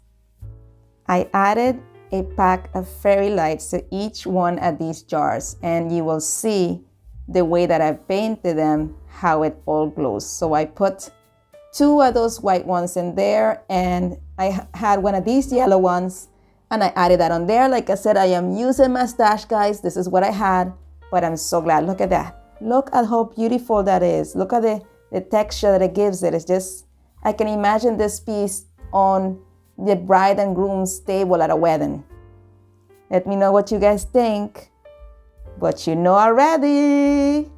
I added a pack of fairy lights to each one of these jars, and you will see the way that I painted them, how it all glows. So I put 2 of those white ones in there, and I had one of these yellow ones, and I added that on there. Like I said, I am using my stash, guys. This is what I had, but I'm so glad. Look at that. Look at how beautiful that is. Look at the texture that it gives it. It's just, I can imagine this piece on the bride and groom's table at a wedding. Let me know what you guys think. But you know already,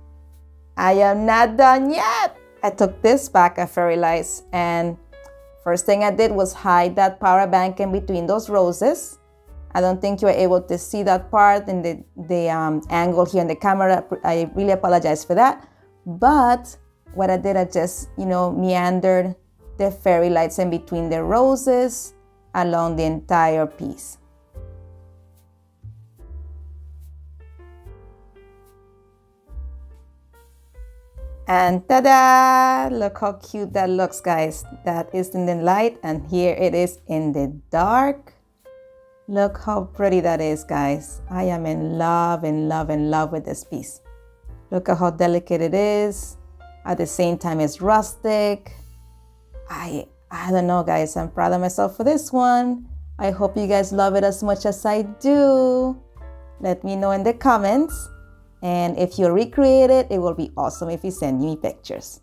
I am not done yet. I took this pack of fairy lights, and first thing I did was hide that power bank in between those roses. I don't think you were able to see that part in the angle here in the camera. I really apologize for that. But what I did, I just, meandered the fairy lights in between the roses along the entire piece. And ta-da! Look how cute that looks, guys. That is in the light, and here it is in the dark. Look how pretty that is, guys. I am in love, in love, in love with this piece. Look at how delicate it is. At the same time, it's rustic. I don't know, guys. I'm proud of myself for this one. I hope you guys love it as much as I do. Let me know in the comments. And if you recreate it, it will be awesome if you send me pictures.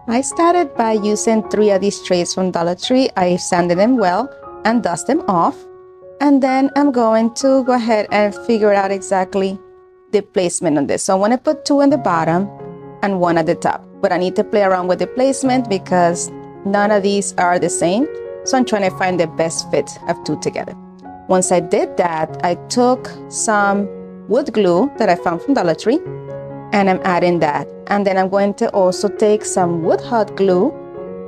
I started by using 3 of these trays from Dollar Tree. I sanded them well and dust them off. And then I'm going to go ahead and figure out exactly the placement on this. So I want to put 2 on the bottom and 1 at the top. But I need to play around with the placement because none of these are the same. So I'm trying to find the best fit of 2 together. Once I did that, I took some wood glue that I found from Dollar Tree, and I'm adding that. And then I'm going to also take some wood hot glue,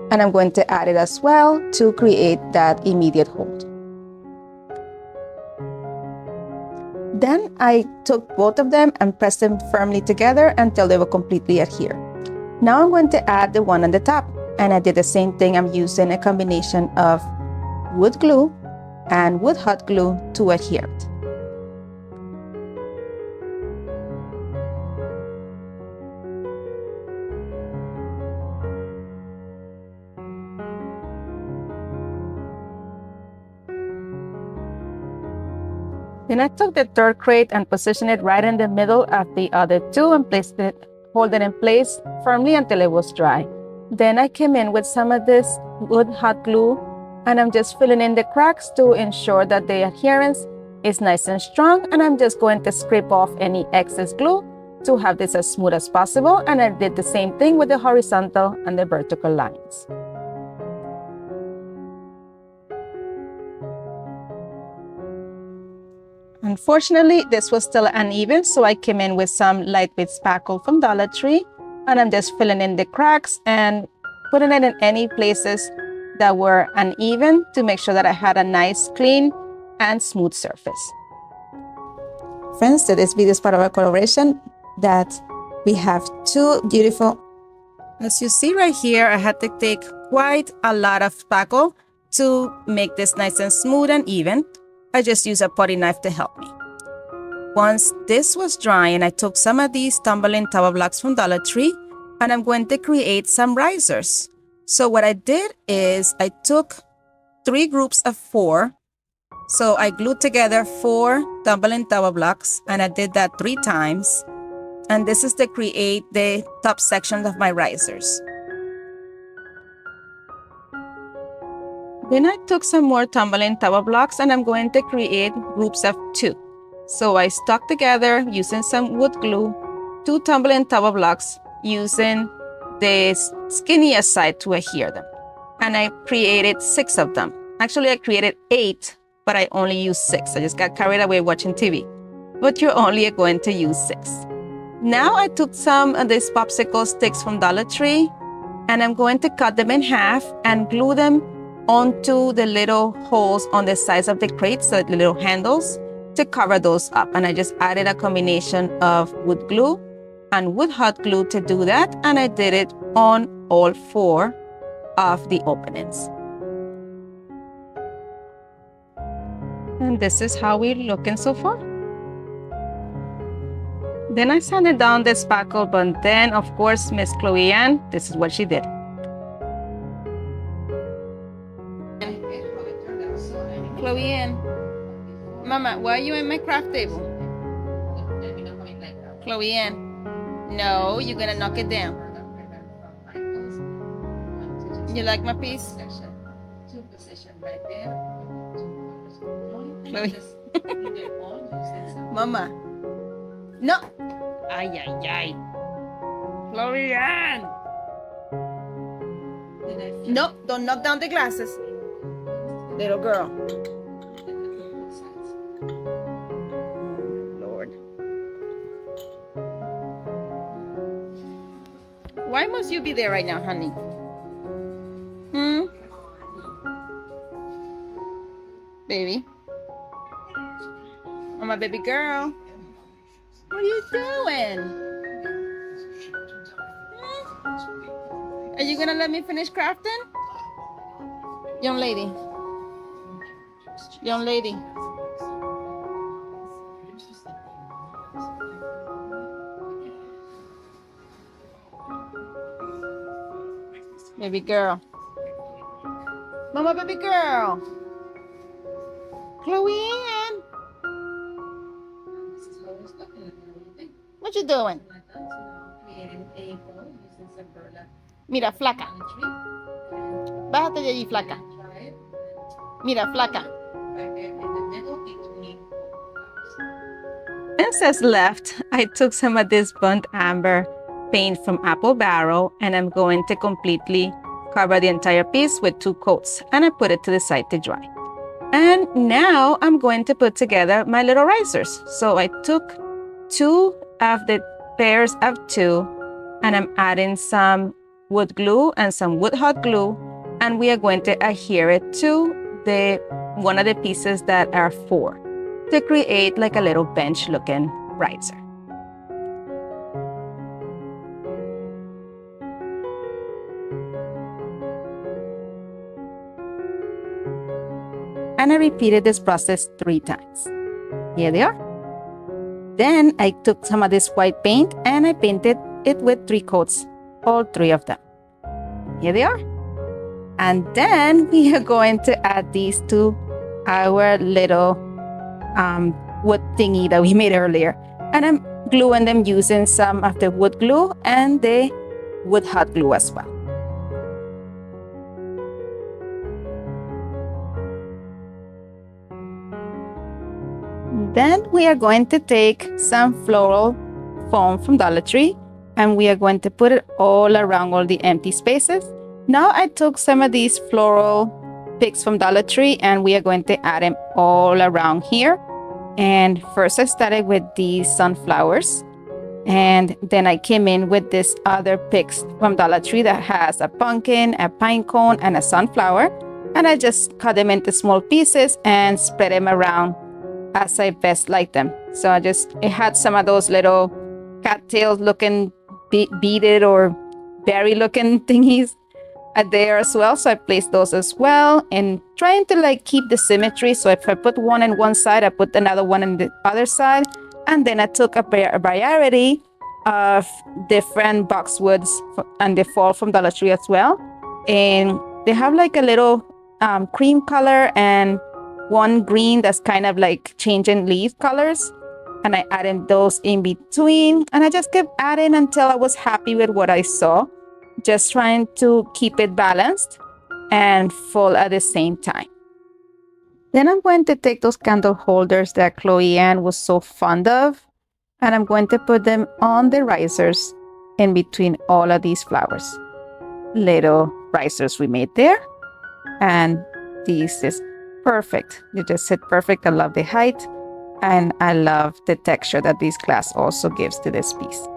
and I'm going to add it as well to create that immediate hold. Then I took both of them and pressed them firmly together until they were completely adhered. Now I'm going to add the one on the top, and I did the same thing. I'm using a combination of wood glue and wood hot glue to adhere it. Then I took the third crate and positioned it right in the middle of the other 2 and placed it, hold it in place firmly until it was dry. Then I came in with some of this wood hot glue, and I'm just filling in the cracks to ensure that the adherence is nice and strong. And I'm just going to scrape off any excess glue to have this as smooth as possible. And I did the same thing with the horizontal and the vertical lines. Unfortunately, this was still uneven, so I came in with some lightweight spackle from Dollar Tree, and I'm just filling in the cracks and putting it in any places that were uneven to make sure that I had a nice, clean, and smooth surface. Friends, this video is part of a collaboration that we have two beautiful. As you see right here, I had to take quite a lot of spackle to make this nice and smooth and even. I just used a putty knife to help me. Once this was drying, I took some of these tumbling tower blocks from Dollar Tree, and I'm going to create some risers. So what I did is I took 3 groups of 4. So I glued together 4 tumbling tower blocks, and I did that 3 times. And this is to create the top section of my risers. Then I took some more tumbling tower blocks, and I'm going to create groups of 2. So I stuck together using some wood glue 2 tumbling tower blocks using the skinnier side to adhere them. And I created 6 of them. Actually, I created 8, but I only used 6. I just got carried away watching TV. But you're only going to use 6. Now I took some of these popsicle sticks from Dollar Tree, and I'm going to cut them in half and glue them onto the little holes on the sides of the crates, so the little handles, to cover those up. And I just added a combination of wood glue and wood hot glue to do that, and I did it on all 4 of the openings. And this is how we're looking so far. Then I sanded down the spackle, but then of course Miss Chloe Ann, this is what she did. Chloe Ann, Mama, why are you in my craft table? Chloe Ann, no, you're gonna knock it down. You like my piece? Chloe. Mama. No. Ay, ay, ay. Chloe Ann. No, don't knock down the glasses. Little girl. Lord. Why must you be there right now, honey? Baby. Oh, my baby girl. What are you doing? Are you gonna let me finish crafting? Young lady. Young lady. Baby girl. Mama, baby girl. Chloe Ann. What you doing? Mira, flaca. Bájate de allí, flaca. Mira, flaca. Princess left. I took some of this burnt amber paint from Apple Barrel, and I'm going to completely cover the entire piece with 2 coats, and I put it to the side to dry. And now I'm going to put together my little risers. So I took 2 of the pairs of 2, and I'm adding some wood glue and some wood hot glue, and we are going to adhere it to one of the pieces that are 4 to create like a little bench looking riser. And I repeated this process 3 times. Here they are. Then I took some of this white paint and I painted it with 3 coats, all 3 of them. Here they are. And then we are going to add these to our little wood thingy that we made earlier. And I'm gluing them using some of the wood glue and the wood hot glue as well. Then we are going to take some floral foam from Dollar Tree and we are going to put it all around all the empty spaces. Now I took some of these floral picks from Dollar Tree and we are going to add them all around here And first I started with these sunflowers. And then I came in with this other picks from Dollar Tree that has a pumpkin, a pine cone, and a sunflower. And I just cut them into small pieces and spread them around as I best like them. So it had some of those little cattails looking beaded or berry looking thingies there as well. So I placed those as well and trying to like keep the symmetry. So if I put one on one side, I put another one on the other side. And then I took a variety of different boxwoods and they fall from Dollar Tree as well. And they have like a little cream color and one green that's kind of like changing leaf colors. And I added those in between. And I just kept adding until I was happy with what I saw. Just trying to keep it balanced and full at the same time. Then I'm going to take those candle holders that Chloe Ann was so fond of, and I'm going to put them on the risers in between all of these flowers. Little risers we made there, and this is perfect. You just sit perfect. I love the height, and I love the texture that this glass also gives to this piece.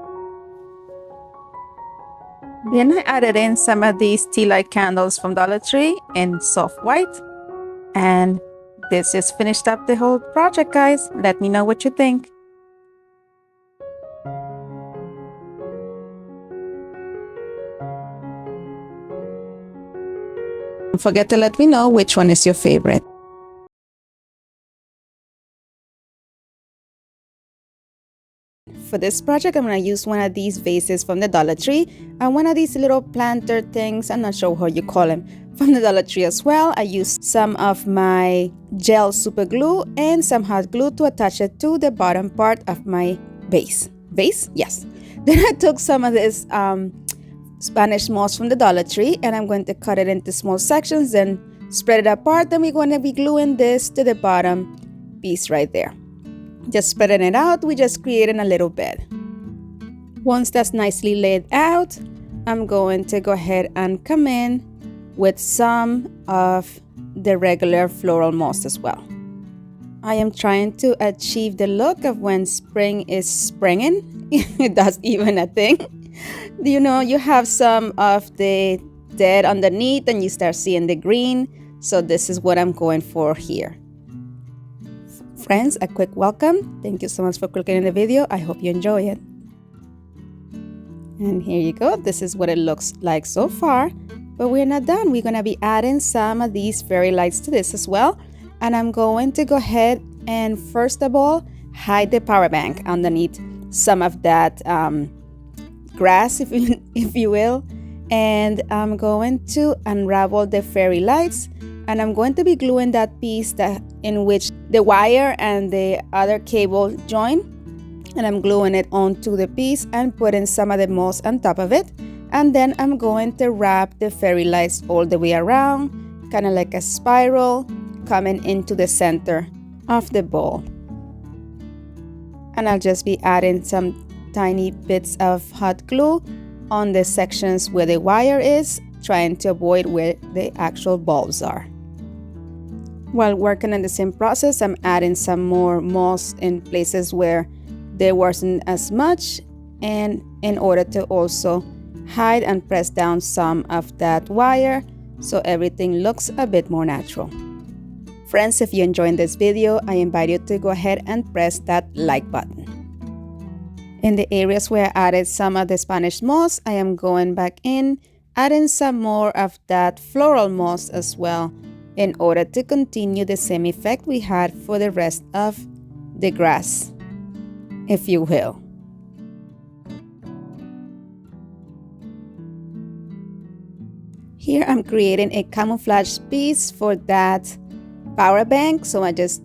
Then I added in some of these tea light candles from Dollar Tree in soft white, and this just finished up the whole project, guys. Let me know what you think. Don't forget to let me know which one is your favorite. For this project, I'm going to use one of these vases from the Dollar Tree and one of these little planter things. I'm not sure how you call them. From the Dollar Tree as well. I used some of my gel super glue and some hot glue to attach it to the bottom part of my vase. Vase? Yes. Then I took some of this Spanish moss from the Dollar Tree and I'm going to cut it into small sections and spread it apart. Then we're going to be gluing this to the bottom piece right there. Just spreading it out, we just creating a little bed. Once that's nicely laid out, I'm going to go ahead and come in with some of the regular floral moss as well. I am trying to achieve the look of when spring is springing. That's even a thing. You know, you have some of the dead underneath and you start seeing the green. So this is what I'm going for here. Friends, a quick welcome. Thank you so much for clicking in the video. I hope you enjoy it. And here you go. This is what it looks like so far. But we're not done. We're going to be adding some of these fairy lights to this as well. And I'm going to go ahead and first of all, hide the power bank underneath some of that grass, if you will. And I'm going to unravel the fairy lights. And I'm going to be gluing that piece in which the wire and the other cable join. And I'm gluing it onto the piece and putting some of the moss on top of it. And then I'm going to wrap the fairy lights all the way around, kind of like a spiral coming into the center of the bowl. And I'll just be adding some tiny bits of hot glue on the sections where the wire is, trying to avoid where the actual bulbs are. While working on the same process, I'm adding some more moss in places where there wasn't as much, and in order to also hide and press down some of that wire so everything looks a bit more natural. Friends, if you enjoyed this video, I invite you to go ahead and press that like button. In the areas where I added some of the Spanish moss, I am going back in, adding some more of that floral moss as well, in order to continue the same effect we had for the rest of the grass, if you will. Here I'm creating a camouflage piece for that power bank. So I just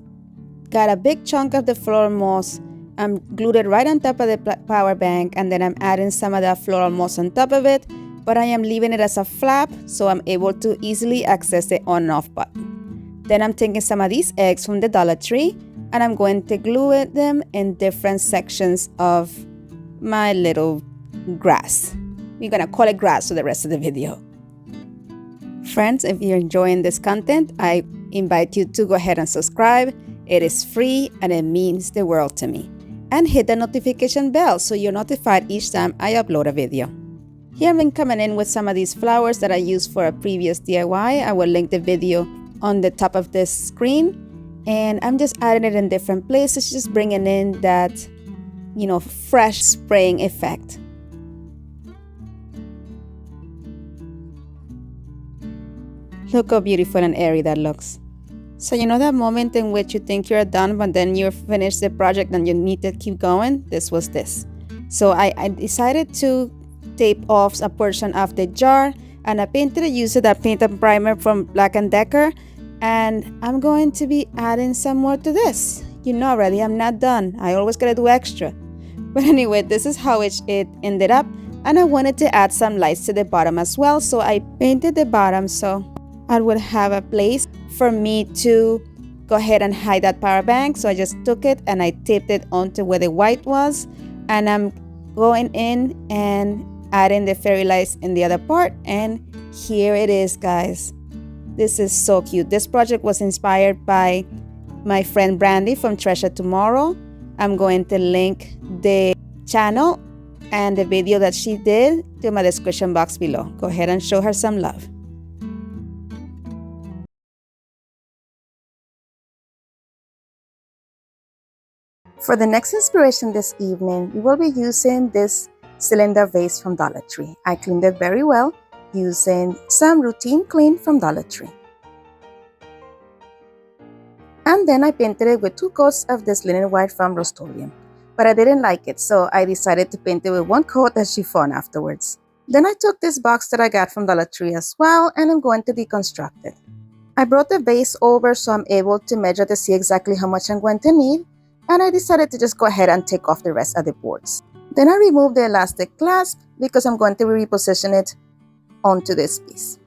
got a big chunk of the floral moss. I'm glued it right on top of the power bank, and then I'm adding some of that floral moss on top of it, but I am leaving it as a flap so I'm able to easily access the on and off button. Then I'm taking some of these eggs from the Dollar Tree and I'm going to glue them in different sections of my little grass. We're gonna call it grass for the rest of the video. Friends, if you're enjoying this content, I invite you to go ahead and subscribe It is free and it means the world to me. And hit the notification bell so you're notified each time I upload a video. Here I've been coming in with some of these flowers that I used for a previous DIY. I will link the video on the top of this screen. And I'm just adding it in different places, just bringing in that, fresh spraying effect. Look how beautiful and airy that looks. So that moment in which you think you're done, but then you finish the project and you need to keep going? This was this. So I decided to tape off a portion of the jar, and I painted it using that paint and primer from Black & Decor, and I'm going to be adding some more to this. Already, I'm not done. I always gotta do extra. But anyway, this is how it ended up, and I wanted to add some lights to the bottom as well, so I painted the bottom so I would have a place for me to go ahead and hide that power bank. So I just took it and I taped it onto where the white was, and I'm going in and adding the fairy lights in the other part, and here it is, guys. This is so cute. This project was inspired by my friend Brandy from Treasure Tomorrow. I'm going to link the channel and the video that she did to my description box below. Go ahead and show her some love. For the next inspiration this evening, we will be using this cylinder vase from Dollar Tree. I cleaned it very well using some routine clean from Dollar Tree. And then I painted it with 2 coats of this linen white from Rust-Oleum. But I didn't like it, so I decided to paint it with 1 coat of chiffon afterwards. Then I took this box that I got from Dollar Tree as well, and I'm going to deconstruct it. I brought the vase over so I'm able to measure to see exactly how much I'm going to need, and I decided to just go ahead and take off the rest of the boards. Then I removed the elastic clasp because I'm going to reposition it onto this piece.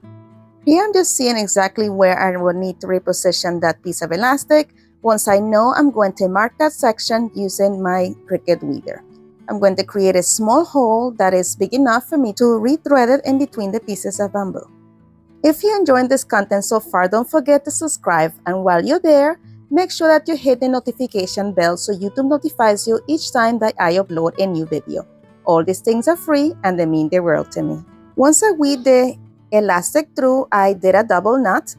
Here I'm just seeing exactly where I will need to reposition that piece of elastic. Once I know, I'm going to mark that section using my Cricut weeder. I'm going to create a small hole that is big enough for me to re-thread it in between the pieces of bamboo. If you're enjoying this content so far, don't forget to subscribe, and while you're there, make sure that you hit the notification bell so YouTube notifies you each time that I upload a new video. All these things are free and they mean the world to me. Once I weave the elastic through, I did a double knot,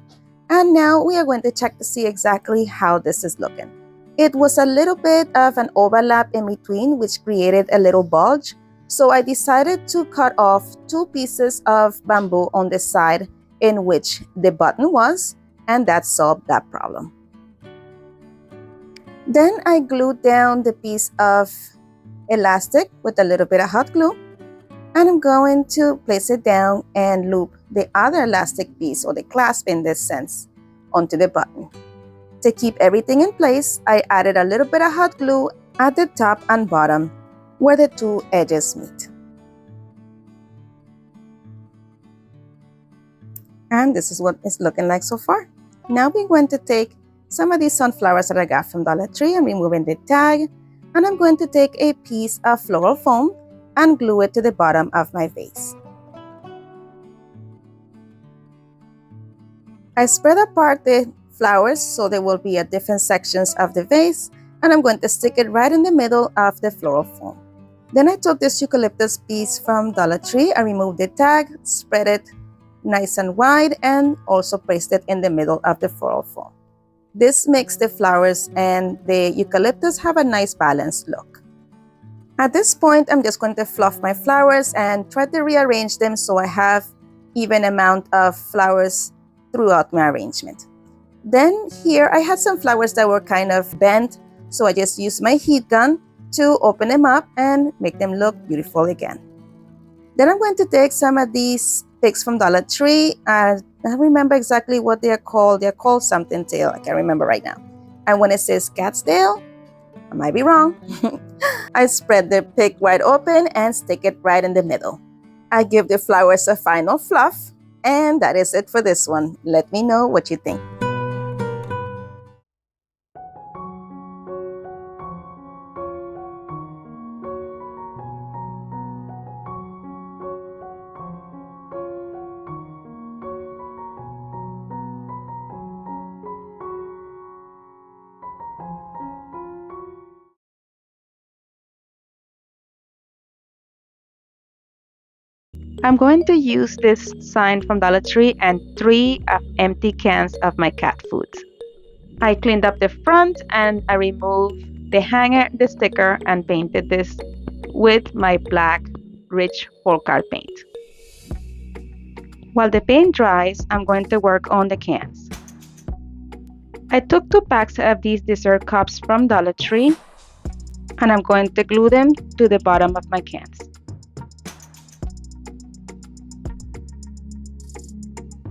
and now we are going to check to see exactly how this is looking. It was a little bit of an overlap in between, which created a little bulge, so I decided to cut off 2 pieces of bamboo on the side in which the button was, and that solved that problem. Then I glued down the piece of elastic with a little bit of hot glue, and I'm going to place it down and loop the other elastic piece, or the clasp in this sense, onto the button. To keep everything in place, I added a little bit of hot glue at the top and bottom where the 2 edges meet. And this is what it's looking like so far. Now we're going to take some of these sunflowers that I got from Dollar Tree. I'm removing the tag, and I'm going to take a piece of floral foam and glue it to the bottom of my vase. I spread apart the flowers so they will be at different sections of the vase, and I'm going to stick it right in the middle of the floral foam. Then I took this eucalyptus piece from Dollar Tree. I removed the tag, spread it nice and wide, and also placed it in the middle of the floral foam. This makes the flowers and the eucalyptus have a nice balanced look. At this point, I'm just going to fluff my flowers and try to rearrange them so I have even amount of flowers throughout my arrangement. Then here I had some flowers that were kind of bent, so I just used my heat gun to open them up and make them look beautiful again. Then I'm going to take some of these picks from Dollar Tree. I don't remember exactly what they are called. They're called something tail. I can't remember right now. And when it says cat's tail, I might be wrong. I spread the pick wide open and stick it right in the middle. I give the flowers a final fluff, and that is it for this one. Let me know what you think. I'm going to use this sign from Dollar Tree and 3 empty cans of my cat food. I cleaned up the front and I removed the hanger, the sticker, and painted this with my black rich folk art paint. While the paint dries, I'm going to work on the cans. I took 2 packs of these dessert cups from Dollar Tree and I'm going to glue them to the bottom of my cans.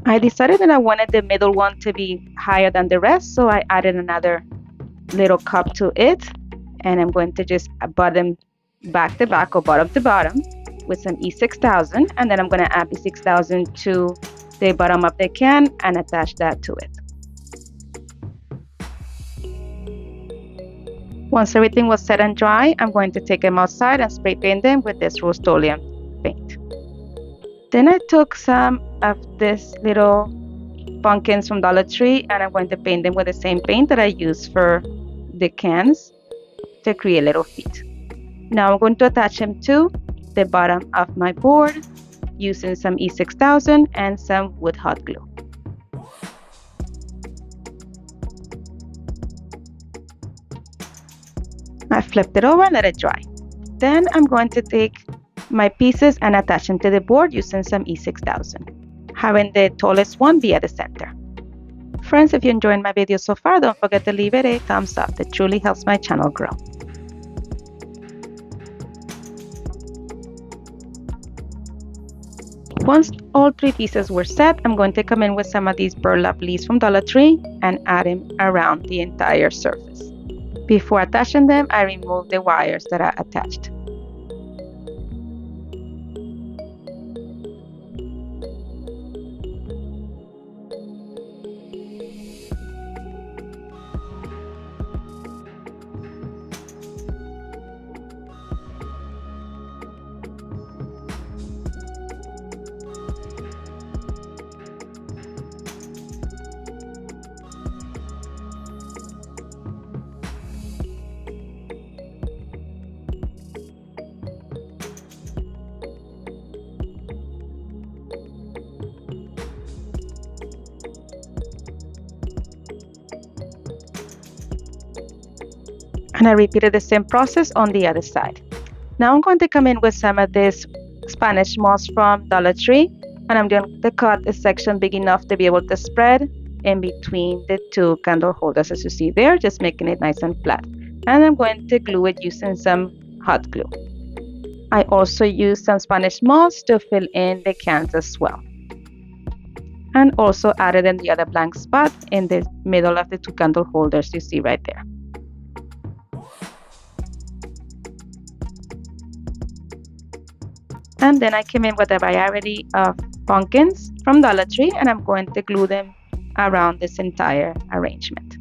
I decided that I wanted the middle one to be higher than the rest, so I added another little cup to it, and I'm going to just bottom back to back or bottom to bottom with some E6000, and then I'm going to add E6000 to the bottom of the can and attach that to it. Once everything was set and dry, I'm going to take them outside and spray paint them with this Rust-Oleum paint. Then I took some of this little pumpkins from Dollar Tree and I'm going to paint them with the same paint that I used for the cans to create little feet. Now I'm going to attach them to the bottom of my board using some E6000 and some wood hot glue. I flipped it over and let it dry. Then I'm going to take my pieces and attach them to the board using some E6000, having the tallest one be at the center. Friends, if you're enjoying my video so far, don't forget to leave it a thumbs up. It truly helps my channel grow. Once all 3 pieces were set, I'm going to come in with some of these burlap leaves from Dollar Tree and add them around the entire surface. Before attaching them, I removed the wires that are attached. And I repeated the same process on the other side. Now I'm going to come in with some of this Spanish moss from Dollar Tree, and I'm going to cut a section big enough to be able to spread in between the 2 candle holders, as you see there, just making it nice and flat. And I'm going to glue it using some hot glue. I also used some Spanish moss to fill in the cans as well. And also added in the other blank spot in the middle of the 2 candle holders you see right there. And then I came in with a variety of pumpkins from Dollar Tree and I'm going to glue them around this entire arrangement.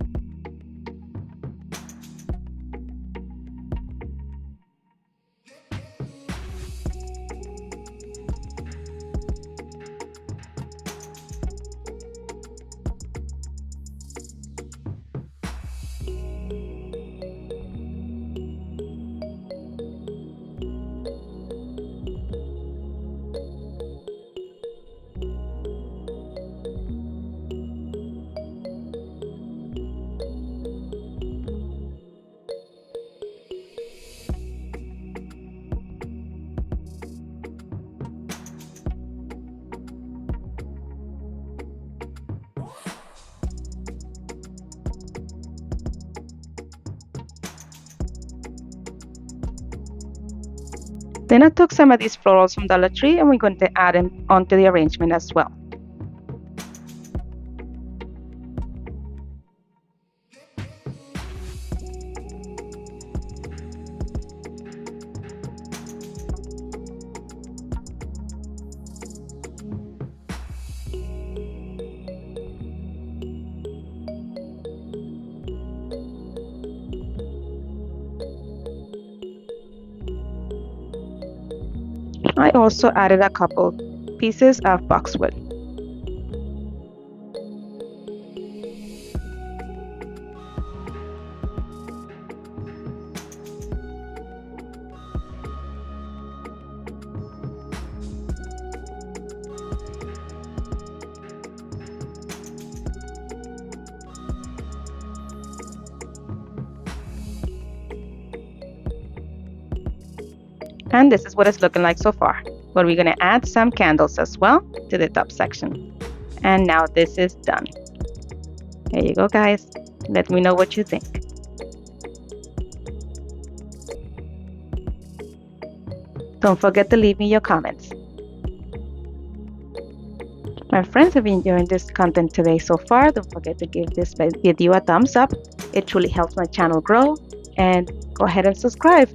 Then I took some of these florals from Dollar Tree and we're going to add them onto the arrangement as well. I also added a couple pieces of boxwood. And this is what it's looking like so far. But we're going to add some candles as well to the top section. And now this is done. There you go, guys. Let me know what you think. Don't forget to leave me your comments. My friends, if you're enjoying this content today so far, don't forget to give this video a thumbs up. It truly helps my channel grow. And go ahead and subscribe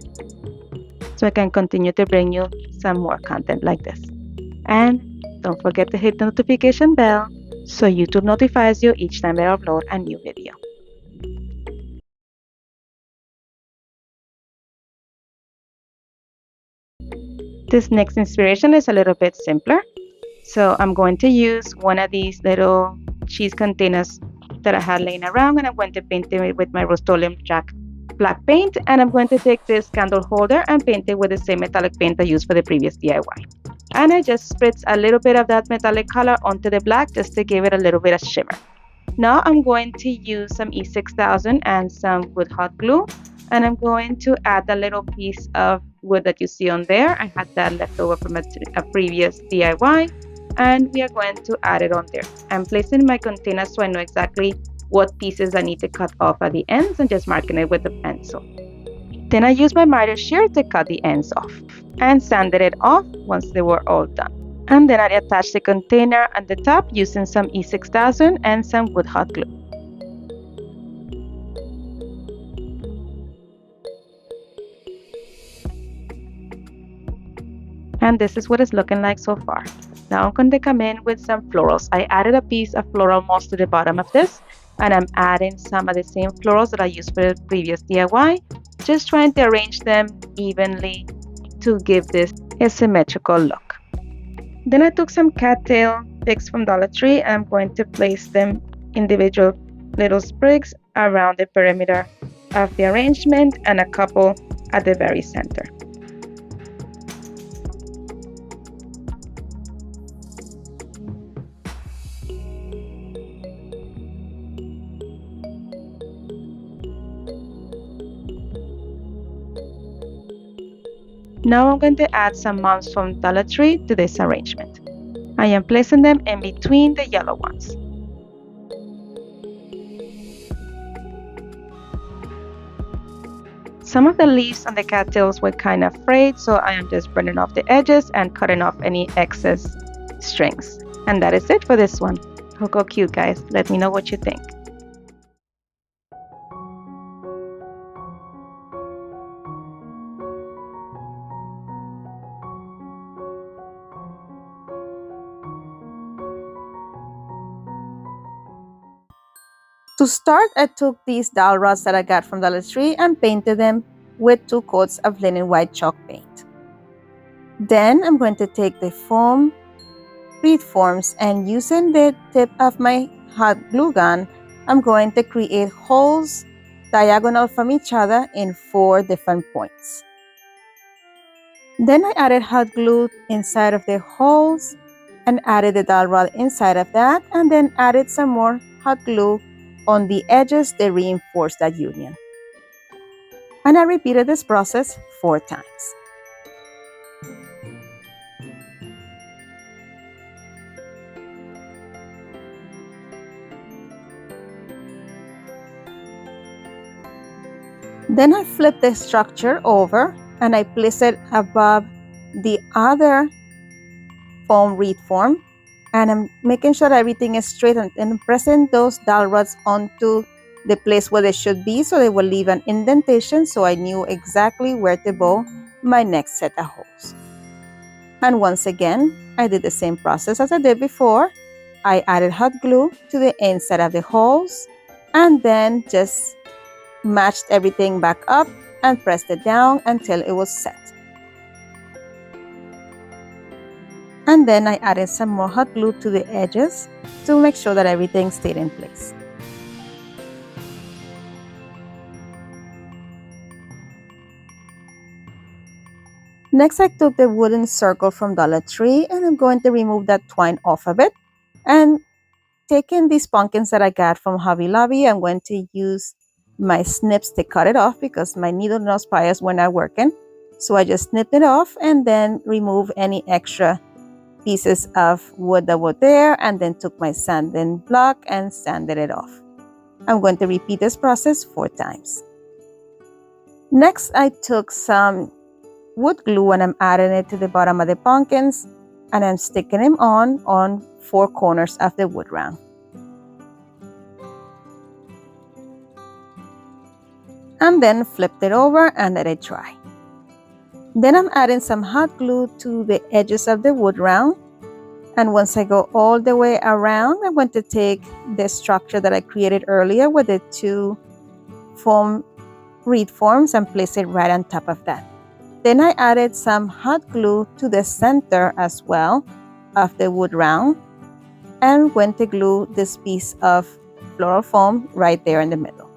so I can continue to bring you some more content like this. And don't forget to hit the notification bell so YouTube notifies you each time I upload a new video. This next inspiration is a little bit simpler. So I'm going to use one of these little cheese containers that I had laying around, and I'm going to paint it with my Rust-Oleum black paint, and I'm going to take this candle holder and paint it with the same metallic paint I used for the previous DIY. And I just spritz a little bit of that metallic color onto the black just to give it a little bit of shimmer. Now I'm going to use some E6000 and some wood hot glue, and I'm going to add a little piece of wood that you see on there. I had that left over from a previous DIY, and we are going to add it on there. I'm placing my container so I know exactly what pieces I need to cut off at the ends and just marking it with the pencil. Then I used my miter shear to cut the ends off and sanded it off once they were all done. And then I attached the container at the top using some E6000 and some wood hot glue. And this is what it's looking like so far. Now I'm going to come in with some florals. I added a piece of floral moss to the bottom of this, and I'm adding some of the same florals that I used for the previous DIY, just trying to arrange them evenly to give this a symmetrical look. Then I took some cattail picks from Dollar Tree, and I'm going to place them individual little sprigs around the perimeter of the arrangement and a couple at the very center. Now I'm going to add some moms from Dollar Tree to this arrangement. I am placing them in between the yellow ones. Some of the leaves on the cattails were kind of frayed, so I am just burning off the edges and cutting off any excess strings. And that is it for this one. Look how cute, guys. Let me know what you think. To start, I took these dowel rods that I got from Dollar Tree and painted them with 2 coats of linen white chalk paint. Then I'm going to take the foam reed forms, and using the tip of my hot glue gun, I'm going to create holes diagonal from each other in 4 different points. Then I added hot glue inside of the holes and added the dowel rod inside of that, and then added some more hot glue on the edges to reinforce that union. And I repeated this process 4 times. Then I flip the structure over and I place it above the other foam reed form, and I'm making sure that everything is straight and pressing those dowel rods onto the place where they should be, so they will leave an indentation, so I knew exactly where to bow my next set of holes. And once again, I did the same process as I did before. I added hot glue to the inside of the holes and then just matched everything back up and pressed it down until it was set. And then I added some more hot glue to the edges to make sure that everything stayed in place. Next, I took the wooden circle from Dollar Tree and I'm going to remove that twine off of it. And taking these pumpkins that I got from Hobby Lobby, I'm going to use my snips to cut it off because my needle nose pliers were not working. So I just snipped it off and then remove any extra pieces of wood that were there, and then took my sanding block and sanded it off. I'm going to repeat this process 4 times. Next, I took some wood glue and I'm adding it to the bottom of the pumpkins, and I'm sticking them on 4 corners of the wood round. And then flipped it over and let it dry. Then I'm adding some hot glue to the edges of the wood round. And once I go all the way around, I'm going to take the structure that I created earlier with the 2 foam reed forms and place it right on top of that. Then I added some hot glue to the center as well of the wood round and went to glue this piece of floral foam right there in the middle.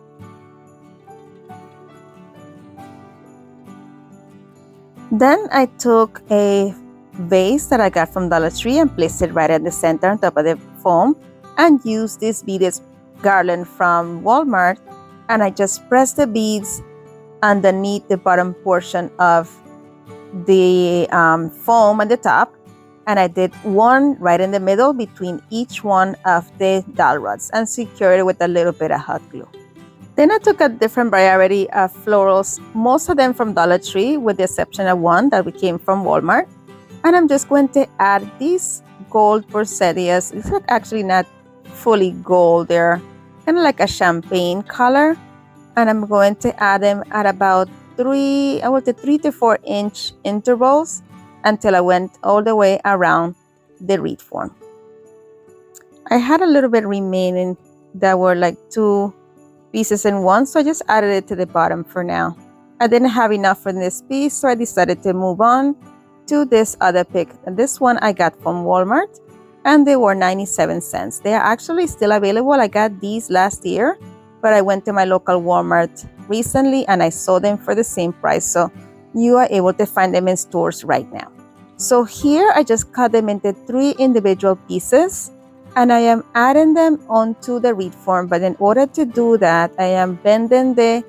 Then I took a vase that I got from Dollar Tree and placed it right at the center on top of the foam, and used this beaded garland from Walmart, and I just pressed the beads underneath the bottom portion of the foam at the top, and I did one right in the middle between each one of the dowel rods and secured it with a little bit of hot glue. Then I took a different variety of florals, most of them from Dollar Tree with the exception of one that came from Walmart. And I'm just going to add these gold poinsettias. It's actually not fully gold, they're kind of like a champagne color. And I'm going to add them at about 3 to 4 inch intervals until I went all the way around the reed form. I had a little bit remaining that were like 2 pieces in one, so I just added it to the bottom for now. I didn't have enough for this piece, so I decided to move on to this other pick. And this one I got from Walmart, and they were 97 cents. They are actually still available. I got these last year, but I went to my local Walmart recently and I saw them for the same price, so you are able to find them in stores right now. So here I just cut them into 3 individual pieces, and I am adding them onto the reed form. But in order to do that, I am bending the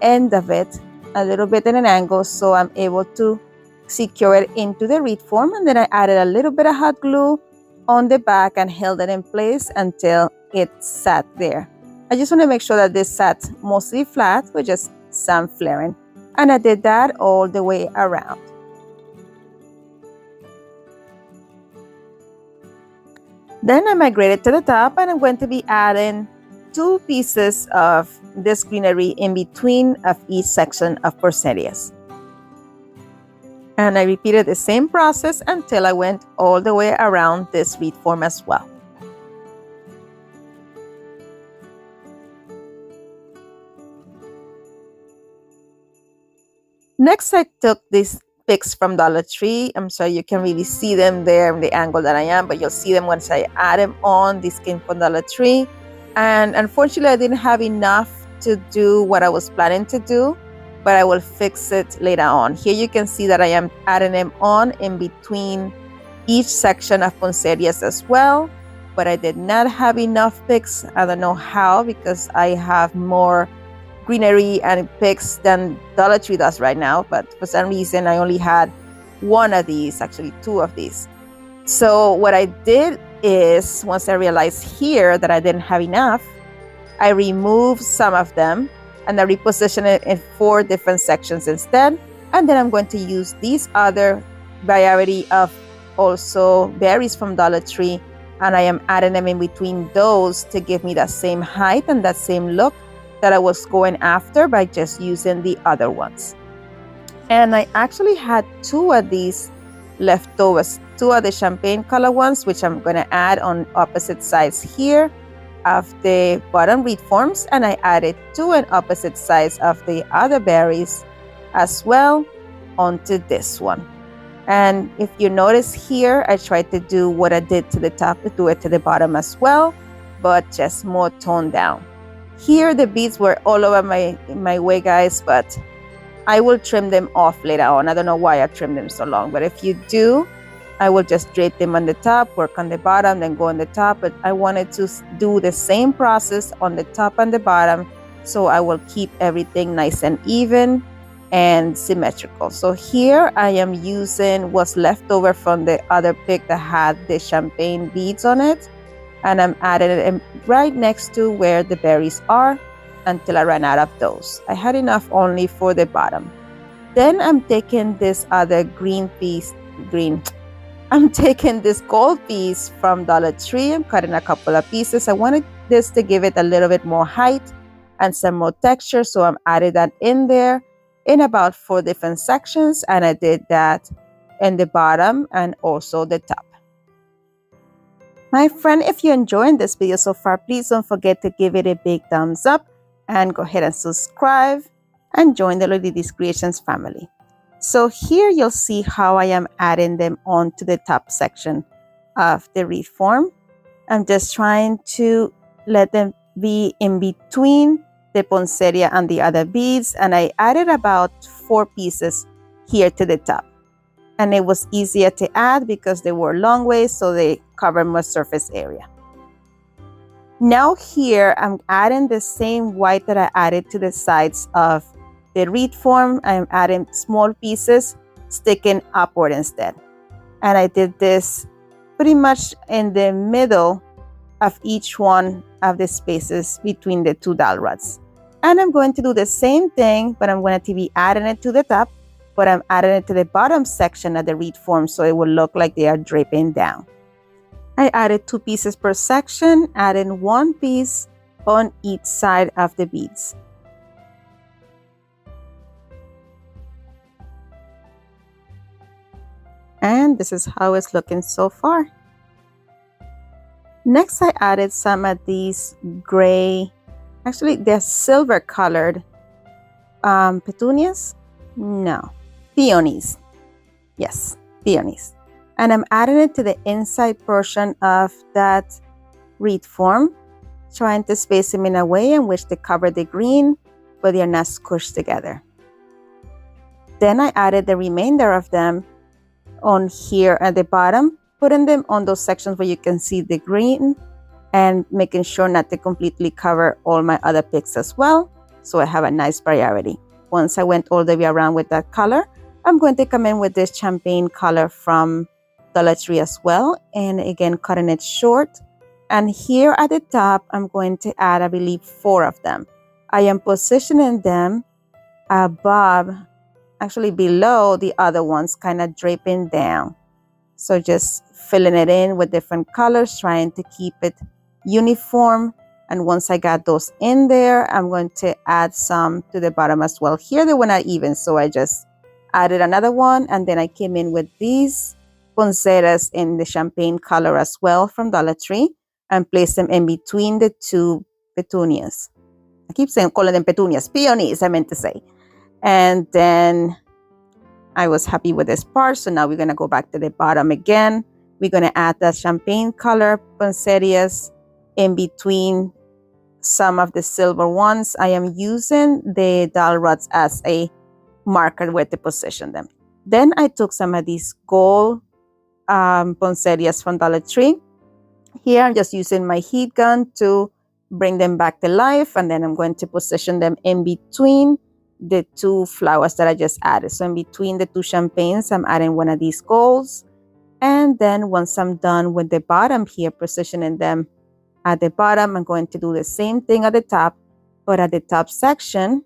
end of it a little bit at an angle so I'm able to secure it into the reed form. And then I added a little bit of hot glue on the back and held it in place until it sat there. I just want to make sure that this sat mostly flat with just some flaring. And I did that all the way around. Then I migrated to the top, and I'm going to be adding 2 pieces of this greenery in between of each section of poinsettias. And I repeated the same process until I went all the way around this reed form as well. Next, I took these picks from Dollar Tree. I'm sorry, you can really see them there in the angle that I am, but you'll see them once I add them on. These came from Dollar Tree. And unfortunately, I didn't have enough to do what I was planning to do, but I will fix it later on. Here you can see that I am adding them on in between each section of poinsettias as well, but I did not have enough picks. I don't know how, because I have more greenery and picks than Dollar Tree does right now, but for some reason I only had 1 of these, actually 2 of these. So what I did is, once I realized here that I didn't have enough, I removed some of them and I repositioned it in 4 different sections instead. And then I'm going to use these other variety of also berries from Dollar Tree, and I am adding them in between those to give me that same height and that same look that I was going after by just using the other ones. And I actually had 2 of these leftovers, 2 of the champagne color ones, which I'm going to add on opposite sides here of the bottom reed forms, and I added 2 on opposite sides of the other berries as well onto this one. And if you notice here, I tried to do what I did to the top, to do it to the bottom as well, but just more toned down. Here the beads were all over my way, guys, but I will trim them off later on. I don't know why I trimmed them so long, but if you do, I will just drape them on the top, work on the bottom, then go on the top. But I wanted to do the same process on the top and the bottom, so I will keep everything nice and even and symmetrical. So here I am using what's left over from the other pick that had the champagne beads on it, and I'm adding it right next to where the berries are until I ran out of those. I had enough only for the bottom. Then I'm taking this other I'm taking this gold piece from Dollar Tree. I'm cutting a couple of pieces. I wanted this to give it a little bit more height and some more texture, so I'm adding that in there in about 4 different sections, and I did that in the bottom and also the top. My friend, if you're enjoying this video so far, please don't forget to give it a big thumbs up and go ahead and subscribe and join the Lodi's Creations family. So here you'll see how I am adding them onto the top section of the wreath form. I'm just trying to let them be in between the poinsettia and the other beads, and I added about 4 pieces here to the top. And it was easier to add because they were long ways, so they cover more surface area. Now here I'm adding the same white that I added to the sides of the wreath form. I'm adding small pieces sticking upward instead. And I did this pretty much in the middle of each one of the spaces between the 2 dowel rods. And I'm going to do the same thing, but I'm going to be adding it to the top, but I'm adding it to the bottom section of the wreath form so it will look like they are draping down. I added 2 pieces per section, adding 1 piece on each side of the beads. And this is how it's looking so far. Next, I added some of these gray, actually they're silver colored petunias. No, peonies. Yes, peonies. And I'm adding it to the inside portion of that wreath form, trying to space them in a way in which they cover the green, but they are not squished together. Then I added the remainder of them on here at the bottom, putting them on those sections where you can see the green and making sure not to completely cover all my other picks as well, so I have a nice variety. Once I went all the way around with that color, I'm going to come in with this champagne color from Dollar Tree as well, and again cutting it short. And here at the top, I'm going to add, I believe, 4 of them. I am positioning them above, actually below the other ones, kind of draping down. So just filling it in with different colors, trying to keep it uniform. And once I got those in there, I'm going to add some to the bottom as well. Here they were not even, so I just added another one, and then I came in with these poinsettias in the champagne color as well from Dollar Tree and placed them in between the 2 petunias. I keep saying, calling them petunias, peonies, I meant to say. And then I was happy with this part, so now we're going to go back to the bottom again. We're going to add the champagne color poinsettias in between some of the silver ones. I am using the dowel rods as a marker where to position them. Then I took some of these gold poinsettias from Dollar Tree. Here I'm just using my heat gun to bring them back to life, and then I'm going to position them in between the 2 flowers that I just added. So in between the 2 champagnes, I'm adding one of these golds. And then once I'm done with the bottom here, positioning them at the bottom, I'm going to do the same thing at the top, but at the top section,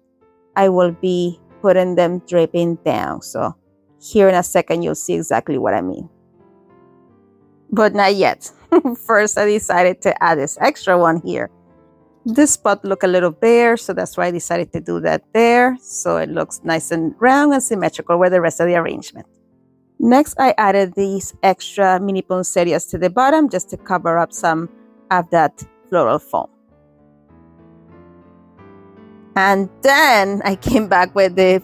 I will be putting them draping down. So here in a second, you'll see exactly what I mean. But not yet. First, I decided to add this extra one here. This spot looked a little bare, so that's why I decided to do that there. So it looks nice and round and symmetrical with the rest of the arrangement. Next, I added these extra mini poinsettias to the bottom just to cover up some of that floral foam. And then I came back with the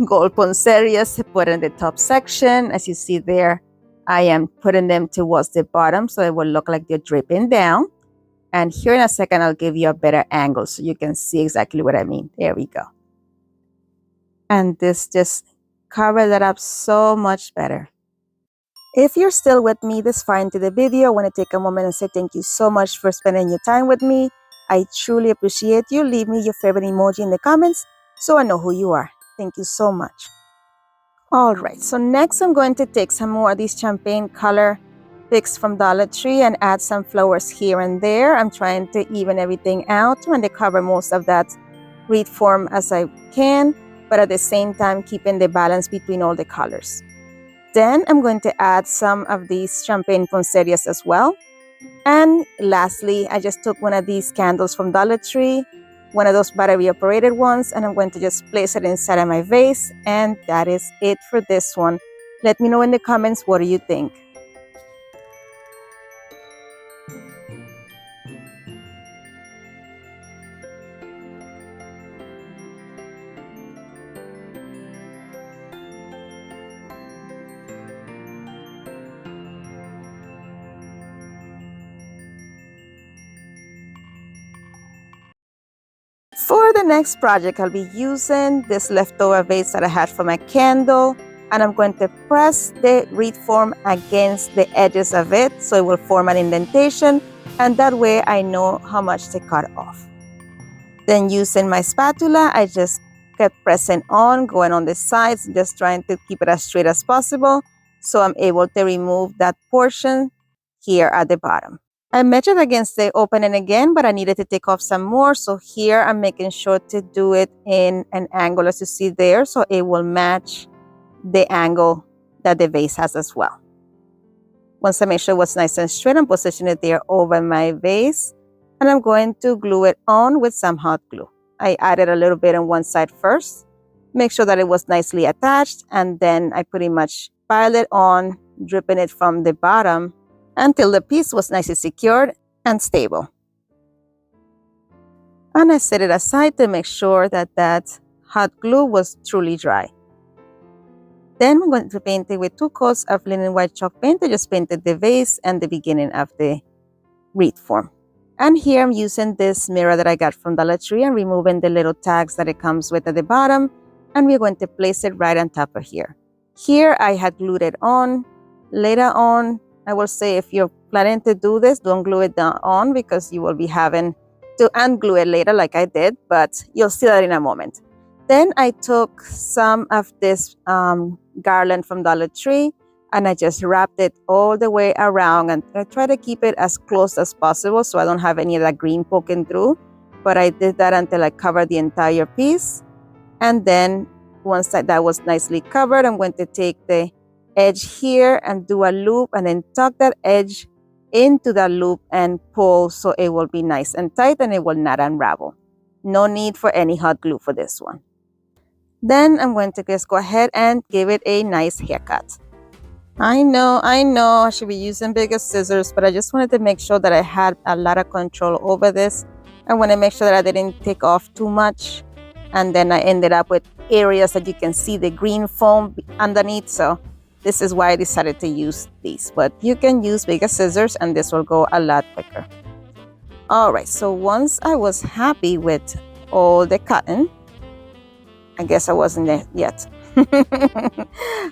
gold poinsettias to put in the top section. As you see there, I am putting them towards the bottom so it will look like they're dripping down. And here in a second, I'll give you a better angle so you can see exactly what I mean. There we go. And this just covered that up so much better. If you're still with me this far into the video, I want to take a moment and say thank you so much for spending your time with me. I truly appreciate you. Leave me your favorite emoji in the comments so I know who you are. Thank you so much. All right, so next I'm going to take some more of these champagne color picks from Dollar Tree and add some flowers here and there. I'm trying to even everything out, trying to cover most of that reed form as I can, but at the same time keeping the balance between all the colors. Then I'm going to add some of these champagne poinsettias as well. And lastly, I just took one of these candles from Dollar Tree, one of those battery operated ones, and I'm going to just place it inside of my vase. And that is it for this one. Let me know in the comments, what do you think? For the next project, I'll be using this leftover vase that I had for my candle, and I'm going to press the reed form against the edges of it so it will form an indentation, and that way I know how much to cut off. Then using my spatula, I just kept pressing on, going on the sides, just trying to keep it as straight as possible so I'm able to remove that portion here at the bottom. I measured against the opening again, but I needed to take off some more. So here I'm making sure to do it in an angle as you see there, so it will match the angle that the vase has as well. Once I make sure it was nice and straight, I'm positioning it there over my vase, and I'm going to glue it on with some hot glue. I added a little bit on one side first, make sure that it was nicely attached, and then I pretty much pile it on, dripping it from the bottom until the piece was nicely secured and stable. And I set it aside to make sure that that hot glue was truly dry. Then I'm going to paint it with 2 coats of linen white chalk paint. I just painted the vase and the beginning of the reed form. And here I'm using this mirror that I got from Dollar Tree and removing the little tags that it comes with at the bottom. And we're going to place it right on top of here. Here I had glued it on. Later on, I will say if you're planning to do this, don't glue it on because you will be having to unglue it later like I did, but you'll see that in a moment. Then I took some of this garland from Dollar Tree and I just wrapped it all the way around, and I try to keep it as close as possible so I don't have any of that green poking through. But I did that until I covered the entire piece. And then once that was nicely covered, I'm going to take the edge here and do a loop and then tuck that edge into the loop and pull so it will be nice and tight and it will not unravel. No need for any hot glue for this one. Then I'm going to just go ahead and give it a nice haircut. I know I should be using bigger scissors, but I just wanted to make sure that I had a lot of control over this. I want to make sure that I didn't take off too much, and then I ended up with areas that you can see the green foam underneath. So this is why I decided to use these, but you can use bigger scissors and this will go a lot quicker. All right, so once I was happy with all the cotton, I guess I wasn't there yet.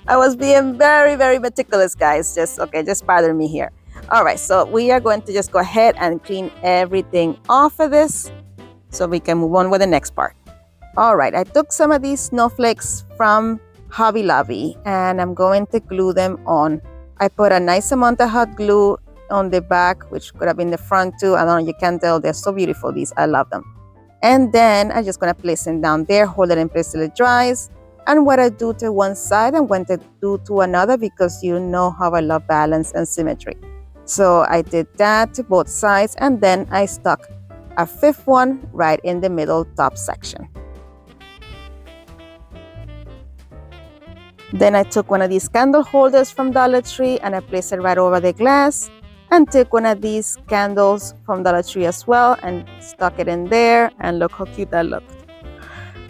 I was being very, very meticulous, guys. Just bother me here. All right, so we are going to just go ahead and clean everything off of this so we can move on with the next part. All right, I took some of these snowflakes from Hobby Lobby and I'm going to glue them on. I put a nice amount of hot glue on the back, which could have been the front too. I don't know, you can tell they're so beautiful, these. I love them. And then I'm just going to place them down there, hold it in place till it dries. And what I do to one side, I'm going to do to another because you know how I love balance and symmetry. So I did that to both sides, and then I stuck a 5th one right in the middle top section. Then I took one of these candle holders from Dollar Tree and I placed it right over the glass, and took one of these candles from Dollar Tree as well and stuck it in there, and look how cute that looked.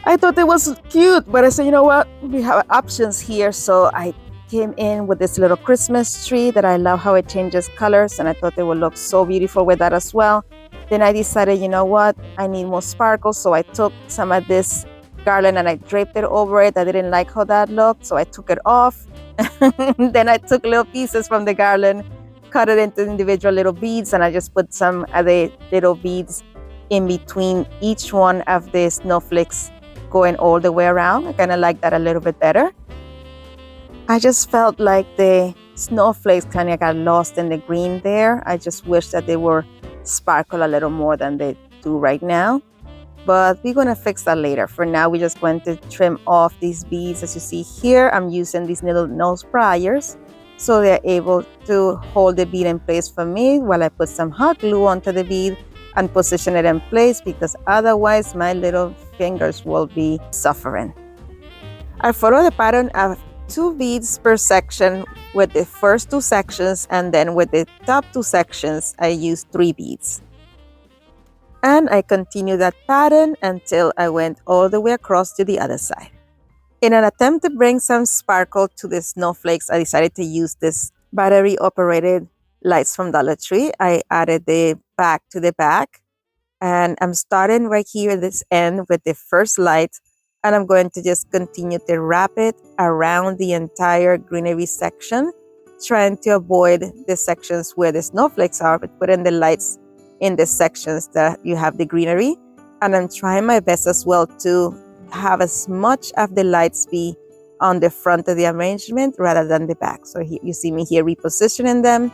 I thought it was cute, but I said, you know what, we have options here. So I came in with this little Christmas tree that I love how it changes colors, and I thought it would look so beautiful with that as well. Then I decided, you know what, I need more sparkles, so I took some of this garland and I draped it over it. I didn't like how that looked, so I took it off. Then I took little pieces from the garland, cut it into individual little beads, and I just put some of the little beads in between each one of the snowflakes going all the way around. I kind of like that a little bit better. I just felt like the snowflakes kind of got lost in the green there. I just wish that they were sparkle a little more than they do right now. But we're going to fix that later. For now, we're just going to trim off these beads. As you see here, I'm using these little nose pliers so they're able to hold the bead in place for me while I put some hot glue onto the bead and position it in place, because otherwise my little fingers will be suffering. I follow the pattern of 2 beads per section with the first 2 sections, and then with the top 2 sections I use 3 beads. And I continue that pattern until I went all the way across to the other side. In an attempt to bring some sparkle to the snowflakes, I decided to use this battery operated lights from Dollar Tree. I added the back to the back, and I'm starting right here at this end with the first light, and I'm going to just continue to wrap it around the entire greenery section, trying to avoid the sections where the snowflakes are, but putting the lights in the sections that you have the greenery. And I'm trying my best as well to have as much of the lights be on the front of the arrangement rather than the back. So here, you see me here repositioning them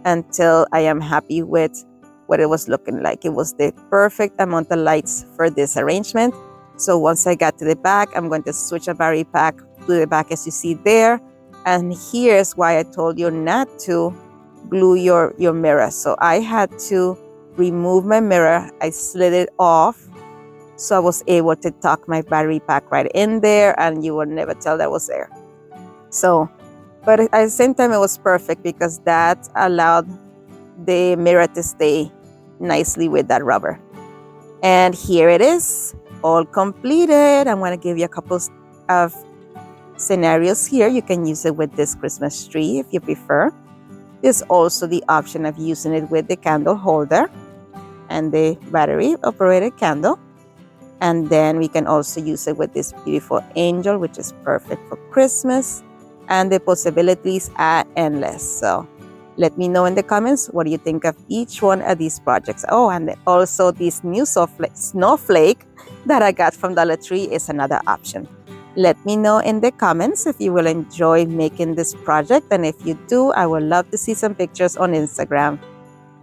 until I am happy with what it was looking like. It was the perfect amount of lights for this arrangement. So once I got to the back, I'm going to switch a battery pack to the back, as you see there. And here's why I told you not to glue your mirror. So I had to remove my mirror. I slid it off, so I was able to tuck my battery pack right in there, and you will never tell that was there. So, but at the same time, it was perfect because that allowed the mirror to stay nicely with that rubber. And here it is, all completed. I'm going to give you a couple of scenarios here. You can use it with this Christmas tree if you prefer. There's also the option of using it with the candle holder and the battery operated candle. And then we can also use it with this beautiful angel, which is perfect for Christmas. And the possibilities are endless. So let me know in the comments what do you think of each one of these projects. Oh, and also this new snowflake that I got from Dollar Tree is another option. Let me know in the comments if you will enjoy making this project. And if you do, I would love to see some pictures on Instagram.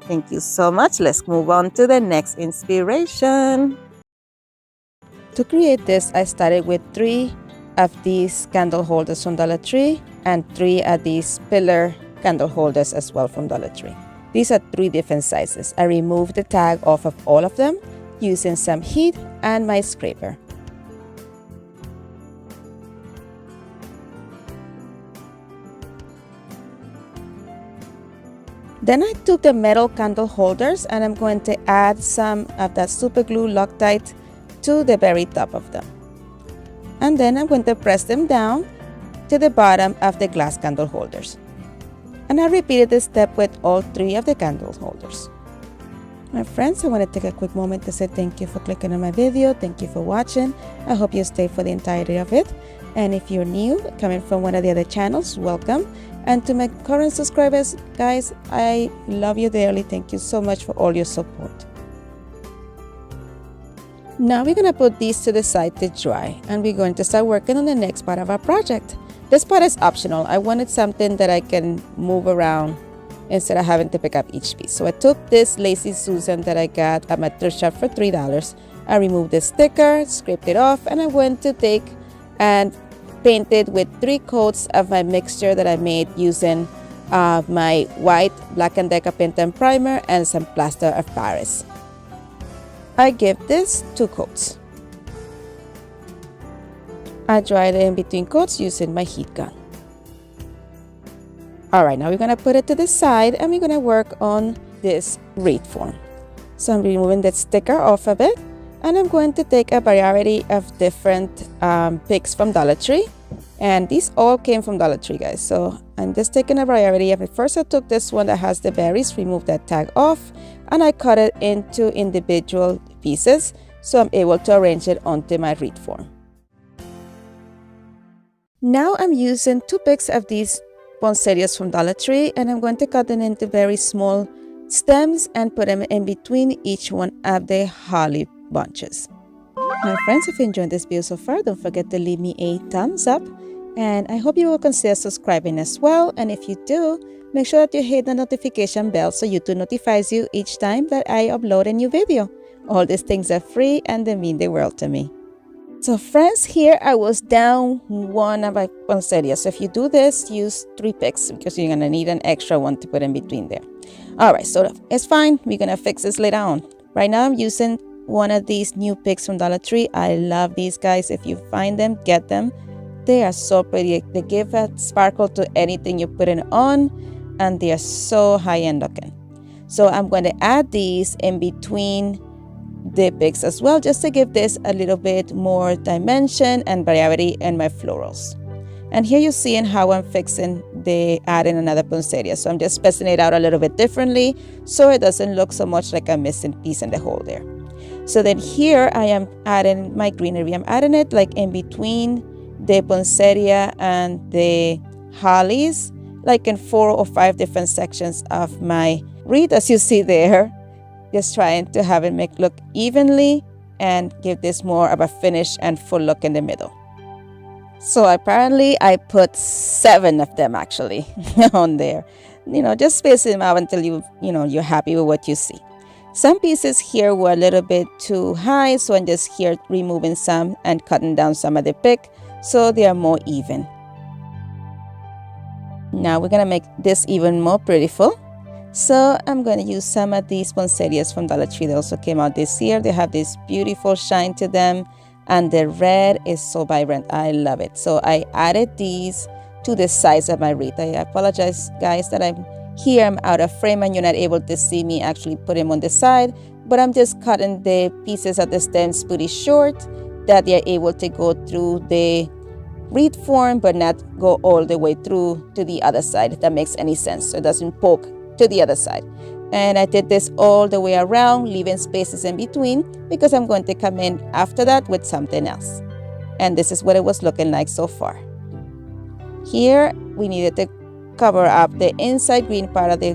Thank you so much. Let's move on to the next inspiration. To create this, I started with 3 of these candle holders from Dollar Tree and 3 of these pillar candle holders as well from Dollar Tree. These are 3 different sizes. I removed the tag off of all of them using some heat and my scraper. Then I took the metal candle holders and I'm going to add some of that super glue Loctite to the very top of them. And then I'm going to press them down to the bottom of the glass candle holders. And I repeated this step with all 3 of the candle holders. My friends, I want to take a quick moment to say thank you for clicking on my video. Thank you for watching. I hope you stay for the entirety of it. And if you're new, coming from one of the other channels, welcome. And to my current subscribers, guys, I love you dearly. Thank you so much for all your support. Now we're going to put these to the side to dry, and we're going to start working on the next part of our project. This part is optional. I wanted something that I can move around instead of having to pick up each piece. So I took this Lazy Susan that I got at my thrift shop for $3. I removed the sticker, scraped it off, and I went to take and painted with 3 coats of my mixture that I made using my white Black & Decker paint and primer and some plaster of Paris. I give this 2 coats. I dried it in between coats using my heat gun. Alright, now we're going to put it to the side and we're going to work on this wreath form. So I'm removing that sticker off of it, and I'm going to take a variety of different picks from Dollar Tree. And these all came from Dollar Tree, guys. So I'm just taking a variety of it. First, I took this one that has the berries, removed that tag off, and I cut it into individual pieces so I'm able to arrange it onto my wreath form. Now I'm using 2 picks of these poinsettias from Dollar Tree, and I'm going to cut them into very small stems and put them in between each one of the holly bunches. My friends, if you enjoyed this video so far, don't forget to leave me a thumbs up. And I hope you will consider subscribing as well. And if you do, make sure that you hit the notification bell so YouTube notifies you each time that I upload a new video. All these things are free and they mean the world to me. So friends, here I was down one of my poinsettias. So if you do this, use 3 picks because you're gonna need an extra one to put in between there. All right, so it's fine. We're gonna fix this later on. Right now I'm using one of these new picks from Dollar Tree. I love these guys. If you find them, get them. They are so pretty. They give a sparkle to anything you put it on, and they are so high-end looking. So I'm going to add these in between the picks as well, just to give this a little bit more dimension and variety in my florals. And here you're seeing how I'm fixing the adding another poinsettia. So I'm just spacing it out a little bit differently so it doesn't look so much like a missing piece in the hole there. So then here I am adding my greenery. I'm adding it like in between the poinsettia and the hollies, like in 4 or 5 different sections of my wreath, as you see there. Just trying to have it look evenly and give this more of a finish and full look in the middle. So apparently I put 7 of them actually on there. Just space them out until you're happy with what you see. Some pieces here were a little bit too high, so I'm just here removing some and cutting down some of the pick so they are more even. Now we're gonna make this even more beautiful. So I'm going to use some of these poinsettias from Dollar Tree. They also came out this year. They have this beautiful shine to them, and the red is so vibrant. I love it. So I added these to the sides of my wreath. I apologize, guys, that I'm out of frame and you're not able to see me actually put them on the side, but I'm just cutting the pieces of the stems pretty short that they're able to go through the wreath form but not go all the way through to the other side, if that makes any sense, so it doesn't poke to the other side. And I did this all the way around, leaving spaces in between because I'm going to come in after that with something else. And this is what it was looking like so far. Here we needed to cover up the inside green part of the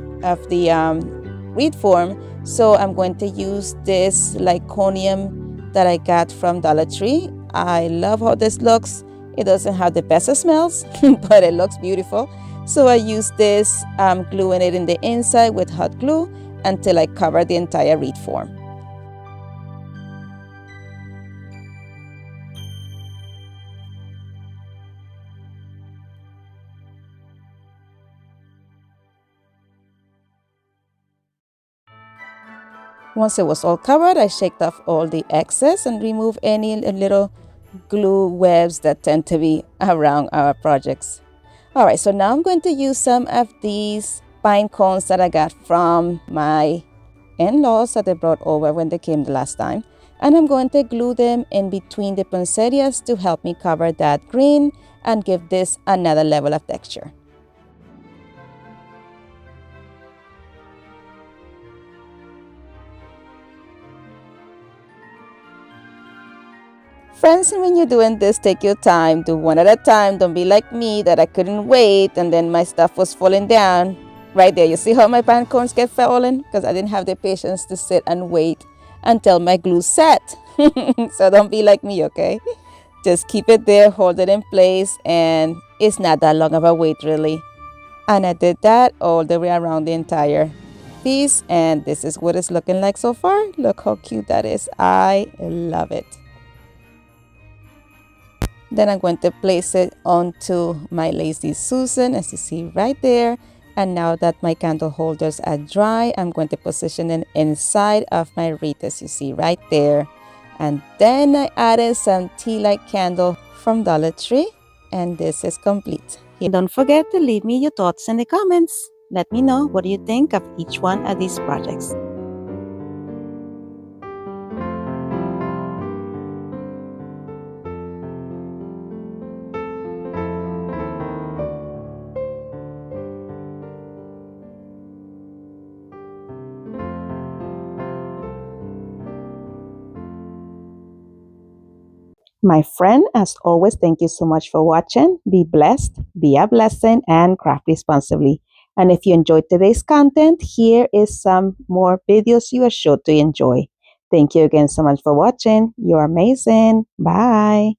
wreath form, so I'm going to use this lyconium that I got from Dollar Tree. I love how this looks. It doesn't have the best of smells but it looks beautiful. So I use this, gluing it in the inside with hot glue until I cover the entire wreath form. Once it was all covered, I shaked off all the excess and removed any little glue webs that tend to be around our projects. All right, so now I'm going to use some of these pine cones that I got from my in-laws that they brought over when they came the last time. And I'm going to glue them in between the poinsettias to help me cover that green and give this another level of texture. Friends, when you're doing this, take your time, do one at a time. Don't be like me that I couldn't wait and then my stuff was falling down. Right there, you see how my pine cones get falling? Because I didn't have the patience to sit and wait until my glue set. So don't be like me, okay? Just keep it there, hold it in place, and it's not that long of a wait really. And I did that all the way around the entire piece, and this is what it's looking like so far. Look how cute that is. I love it. Then I'm going to place it onto my Lazy Susan, as you see right there. And now that my candle holders are dry, I'm going to position it inside of my wreath, as you see right there. And then I added some tea light candle from Dollar Tree, and this is complete. Don't forget to leave me your thoughts in the comments. Let me know what you think of each one of these projects. My friend, as always, thank you so much for watching. Be blessed, be a blessing, and craft responsibly. And if you enjoyed today's content, here is some more videos you are sure to enjoy. Thank you again so much for watching. You're amazing. Bye.